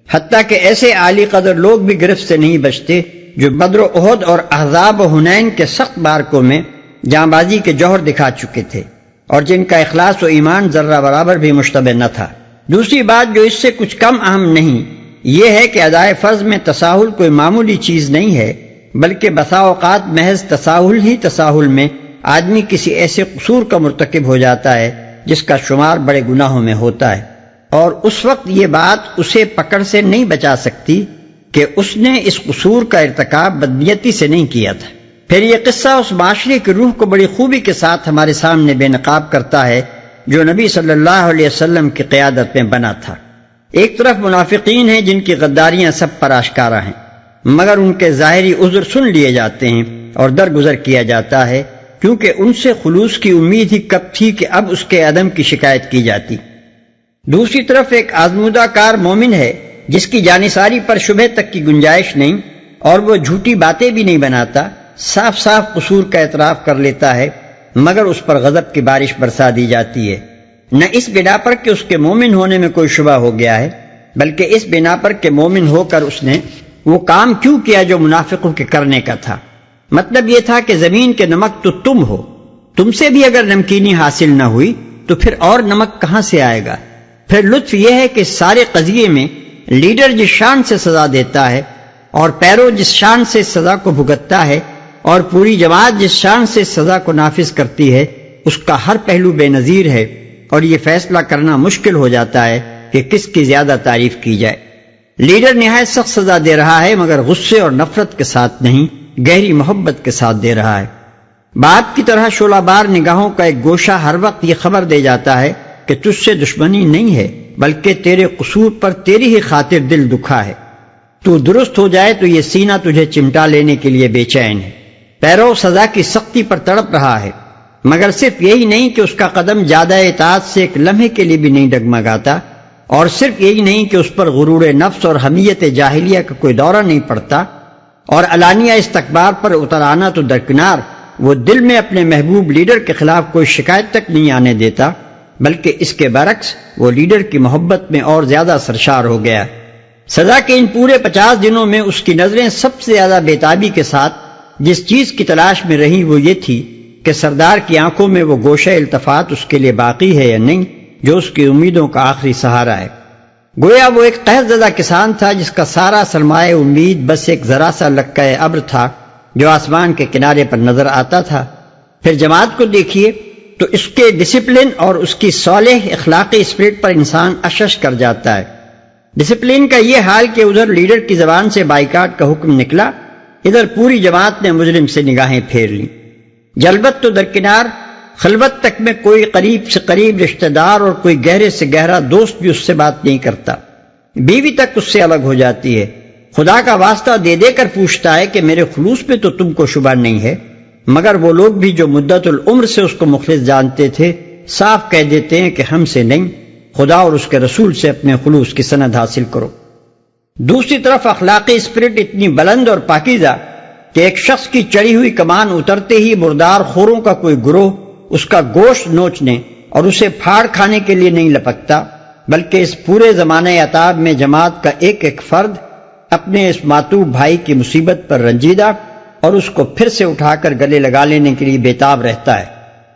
حتیٰ کہ ایسے عالی قدر لوگ بھی گرفت سے نہیں بچتے جو بدر و احد اور احزاب و حنین کے سخت بارکوں میں جاں بازی کے جوہر دکھا چکے تھے اور جن کا اخلاص و ایمان ذرہ برابر بھی مشتبہ نہ تھا۔ دوسری بات جو اس سے کچھ کم اہم نہیں، یہ ہے کہ ادائے فرض میں تساہل کوئی معمولی چیز نہیں ہے، بلکہ بسا اوقات محض تساہل ہی تساہل میں آدمی کسی ایسے قصور کا مرتکب ہو جاتا ہے جس کا شمار بڑے گناہوں میں ہوتا ہے، اور اس وقت یہ بات اسے پکڑ سے نہیں بچا سکتی کہ اس نے اس قصور کا ارتکاب بدنیتی سے نہیں کیا تھا۔ پھر یہ قصہ اس معاشرے کی روح کو بڑی خوبی کے ساتھ ہمارے سامنے بے نقاب کرتا ہے جو نبی صلی اللہ علیہ وسلم کی قیادت میں بنا تھا۔ ایک طرف منافقین ہیں جن کی غداریاں سب پر آشکارا ہیں، مگر ان کے ظاہری عذر سن لیے جاتے ہیں اور درگزر کیا جاتا ہے، کیونکہ ان سے خلوص کی امید ہی کب تھی کہ اب اس کے عدم کی شکایت کی جاتی۔ دوسری طرف ایک آزمودہ کار مومن ہے جس کی جانثاری پر شبہ تک کی گنجائش نہیں، اور وہ جھوٹی باتیں بھی نہیں بناتا، صاف صاف قصور کا اعتراف کر لیتا ہے، مگر اس پر غضب کی بارش برسا دی جاتی ہے، نہ اس بنا پر کہ اس کے مومن ہونے میں کوئی شبہ ہو گیا ہے، بلکہ اس بنا پر کہ مومن ہو کر اس نے وہ کام کیوں کیا جو منافقوں کے کرنے کا تھا۔ مطلب یہ تھا کہ زمین کے نمک تو تم ہو، تم سے بھی اگر نمکینی حاصل نہ ہوئی تو پھر اور نمک کہاں سے آئے گا۔ پھر لطف یہ ہے کہ سارے قضیے میں لیڈر جس شان سے سزا دیتا ہے اور پیرو جس شان سے سزا کو بھگتتا ہے اور پوری جماعت جس شان سے سزا کو نافذ کرتی ہے، اس کا ہر پہلو بے نظیر ہے، اور یہ فیصلہ کرنا مشکل ہو جاتا ہے کہ کس کی زیادہ تعریف کی جائے۔ لیڈر نہایت سخت سزا دے رہا ہے، مگر غصے اور نفرت کے ساتھ نہیں، گہری محبت کے ساتھ دے رہا ہے۔ باپ کی طرح شعلہ بار نگاہوں کا ایک گوشہ ہر وقت یہ خبر دے جاتا ہے کہ تجھ سے دشمنی نہیں ہے، بلکہ تیرے قصور پر تیری ہی خاطر دل دکھا ہے، تو درست ہو جائے تو یہ سینہ تجھے چمٹا لینے کے لیے بے چین ہے۔ پیرو سزا کی سختی پر تڑپ رہا ہے، مگر صرف یہی نہیں کہ اس کا قدم زیادہ اطاعت سے ایک لمحے کے لیے بھی نہیں ڈگمگاتا، اور صرف یہی نہیں کہ اس پر غرور نفس اور حمیت جاہلیہ کا کوئی دورہ نہیں پڑتا، اور علانیہ استکبار پر اتر آنا تو درکنار، وہ دل میں اپنے محبوب لیڈر کے خلاف کوئی شکایت تک نہیں آنے دیتا، بلکہ اس کے برعکس وہ لیڈر کی محبت میں اور زیادہ سرشار ہو گیا۔ سزا کے ان پورے 50 دنوں میں اس کی نظریں سب سے زیادہ بےتابی کے ساتھ جس چیز کی تلاش میں رہی وہ یہ تھی کہ سردار کی آنکھوں میں وہ گوشہ التفات اس کے لیے باقی ہے یا نہیں جو اس کی امیدوں کا آخری سہارا ہے۔ گویا وہ ایک قحط زدہ کسان تھا جس کا سارا سرمایہ امید بس ایک ذرا سا لکہ ابر تھا جو آسمان کے کنارے پر نظر آتا تھا۔ پھر جماعت کو دیکھیے تو اس کے ڈسپلن اور اس کی صالح اخلاقی اسپرٹ پر انسان اشش کر جاتا ہے۔ ڈسپلن کا یہ حال کہ ادھر لیڈر کی زبان سے بائیکاٹ کا حکم نکلا، ادھر پوری جماعت نے مجرم سے نگاہیں پھیر لیں۔ جلبت تو درکنار، خلوت تک میں کوئی قریب سے قریب رشتہ دار اور کوئی گہرے سے گہرا دوست بھی اس سے بات نہیں کرتا، بیوی تک اس سے الگ ہو جاتی ہے، خدا کا واسطہ دے دے کر پوچھتا ہے کہ میرے خلوص پہ تو تم کو شبہ نہیں ہے، مگر وہ لوگ بھی جو مدت العمر سے اس کو مخلص جانتے تھے صاف کہہ دیتے ہیں کہ ہم سے نہیں، خدا اور اس کے رسول سے اپنے خلوص کی سند حاصل کرو۔ دوسری طرف اخلاقی اسپرٹ اتنی بلند اور پاکیزہ کہ ایک شخص کی چڑھی ہوئی کمان اترتے ہی مردار خوروں کا کوئی گروہ اس کا گوشت نوچنے اور اسے پھاڑ کھانے کے لیے نہیں لپکتا، بلکہ اس پورے زمانہ عتاب میں جماعت کا ایک ایک فرد اپنے اس ماتوب بھائی کی مصیبت پر رنجیدہ اور اس کو پھر سے اٹھا کر گلے لگا لینے کے لیے بےتاب رہتا ہے،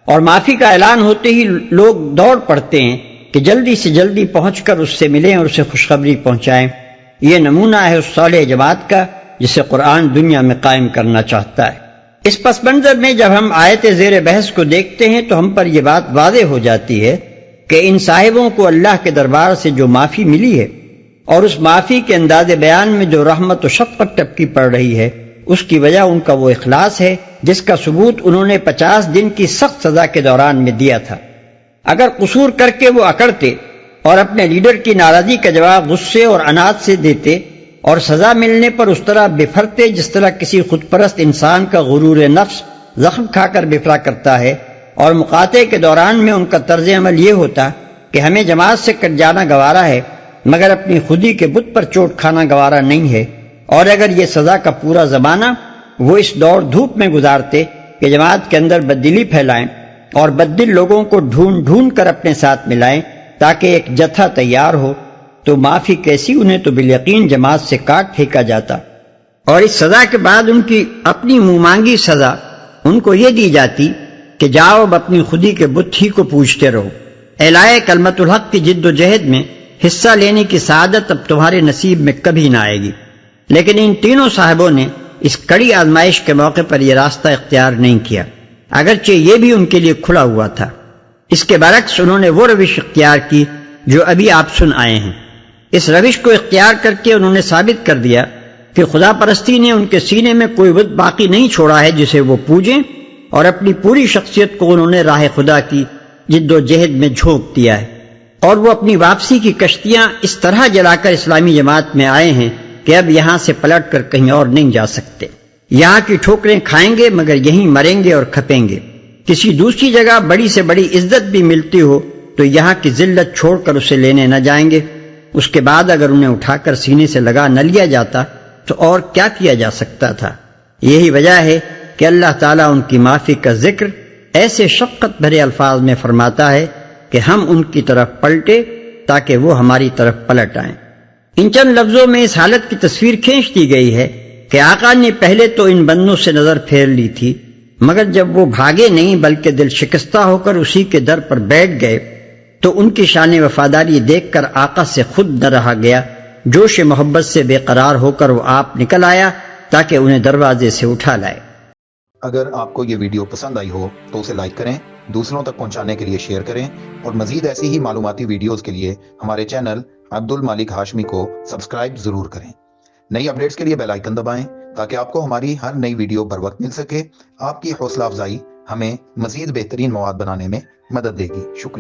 اور معافی کا اعلان ہوتے ہی لوگ دوڑ پڑتے ہیں کہ جلدی سے جلدی پہنچ کر اس سے ملیں اور اسے خوشخبری پہنچائیں۔ یہ نمونہ ہے اس صالح جماعت کا جسے قرآن دنیا میں قائم کرنا چاہتا ہے۔ اس پس منظر میں جب ہم آیت زیر بحث کو دیکھتے ہیں تو ہم پر یہ بات واضح ہو جاتی ہے کہ ان صاحبوں کو اللہ کے دربار سے جو معافی ملی ہے اور اس معافی کے انداز بیان میں جو رحمت و شفقت ٹپکی پڑ رہی ہے، اس کی وجہ ان کا وہ اخلاص ہے جس کا ثبوت انہوں نے 50 دن کی سخت سزا کے دوران میں دیا تھا۔ اگر قصور کر کے وہ اکڑتے اور اپنے لیڈر کی ناراضی کا جواب غصے اور عناد سے دیتے اور سزا ملنے پر اس طرح بفرتے جس طرح کسی خود پرست انسان کا غرور نفس زخم کھا کر بفرا کرتا ہے، اور مقاطعے کے دوران میں ان کا طرز عمل یہ ہوتا کہ ہمیں جماعت سے کٹ جانا گوارا ہے مگر اپنی خودی کے بت پر چوٹ کھانا گوارا نہیں ہے، اور اگر یہ سزا کا پورا زمانہ وہ اس دوڑ دھوپ میں گزارتے کہ جماعت کے اندر بددلی پھیلائیں اور بددل لوگوں کو ڈھونڈ ڈھونڈ کر اپنے ساتھ ملائیں تاکہ ایک جتھا تیار ہو، تو معافی کیسی، انہیں تو بالیقین جماعت سے کاٹ پھینکا جاتا، اور اس سزا کے بعد ان کی اپنی منہ مانگی سزا ان کو یہ دی جاتی کہ جاؤ اب اپنی خودی کے بت ہی کو پوجتے رہو۔ اعلائے کلمت الحق کی جد و جہد میں حصہ لینے کی سعادت اب تمہارے نصیب میں کبھی نہ آئے گی۔ لیکن ان تینوں صاحبوں نے اس کڑی آزمائش کے موقع پر یہ راستہ اختیار نہیں کیا، اگرچہ یہ بھی ان کے لیے کھلا ہوا تھا۔ اس کے برعکس انہوں نے وہ روش اختیار کی جو ابھی آپ سن آئے ہیں۔ اس روش کو اختیار کر کے انہوں نے ثابت کر دیا کہ خدا پرستی نے ان کے سینے میں کوئی بت باقی نہیں چھوڑا ہے جسے وہ پوجیں، اور اپنی پوری شخصیت کو انہوں نے راہ خدا کی جد و جہد میں جھونک دیا ہے۔ اور وہ اپنی واپسی کی کشتیاں اس طرح جلا کر اسلامی جماعت میں آئے ہیں کہ اب یہاں سے پلٹ کر کہیں اور نہیں جا سکتے. یہاں کی ٹھوکریں کھائیں گے مگر یہیں مریں گے اور کھپیں گے. کسی دوسری جگہ بڑی سے بڑی عزت بھی ملتی ہو تو یہاں کی ذلت چھوڑ کر اسے لینے نہ جائیں گے. اس کے بعد اگر انہیں اٹھا کر سینے سے لگا نہ لیا جاتا تو اور کیا کیا جا سکتا تھا. یہی وجہ ہے کہ اللہ تعالیٰ ان کی معافی کا ذکر ایسے شفقت بھرے الفاظ میں فرماتا ہے کہ ہم ان کی طرف پلٹے تاکہ وہ ہماری طرف پلٹ آئیں. ان چند لفظوں میں اس حالت کی تصویر کھینچ دی گئی ہے کہ آقا نے پہلے تو ان بندوں سے نظر پھیر لی تھی، مگر جب وہ بھاگے نہیں بلکہ دل شکستہ ہو کر اسی کے در پر بیٹھ گئے تو ان کی شان وفاداری دیکھ کر آقا سے خود نہ رہا گیا. جوش محبت سے بے قرار ہو کر وہ آپ نکل آیا تاکہ انہیں دروازے سے اٹھا لائے. اگر آپ کو یہ ویڈیو پسند آئی ہو تو اسے لائک کریں، دوسروں تک پہنچانے کے لیے شیئر کریں، اور مزید ایسی ہی معلوماتی ویڈیوز کے لیے ہمارے چینل عبد المالک ہاشمی کو سبسکرائب ضرور کریں. نئی اپڈیٹس کے لیے بیل آئیکن دبائیں تاکہ آپ کو ہماری ہر نئی ویڈیو بر وقت مل سکے. آپ کی حوصلہ افزائی ہمیں مزید بہترین مواد بنانے میں مدد دے گی. شکریہ.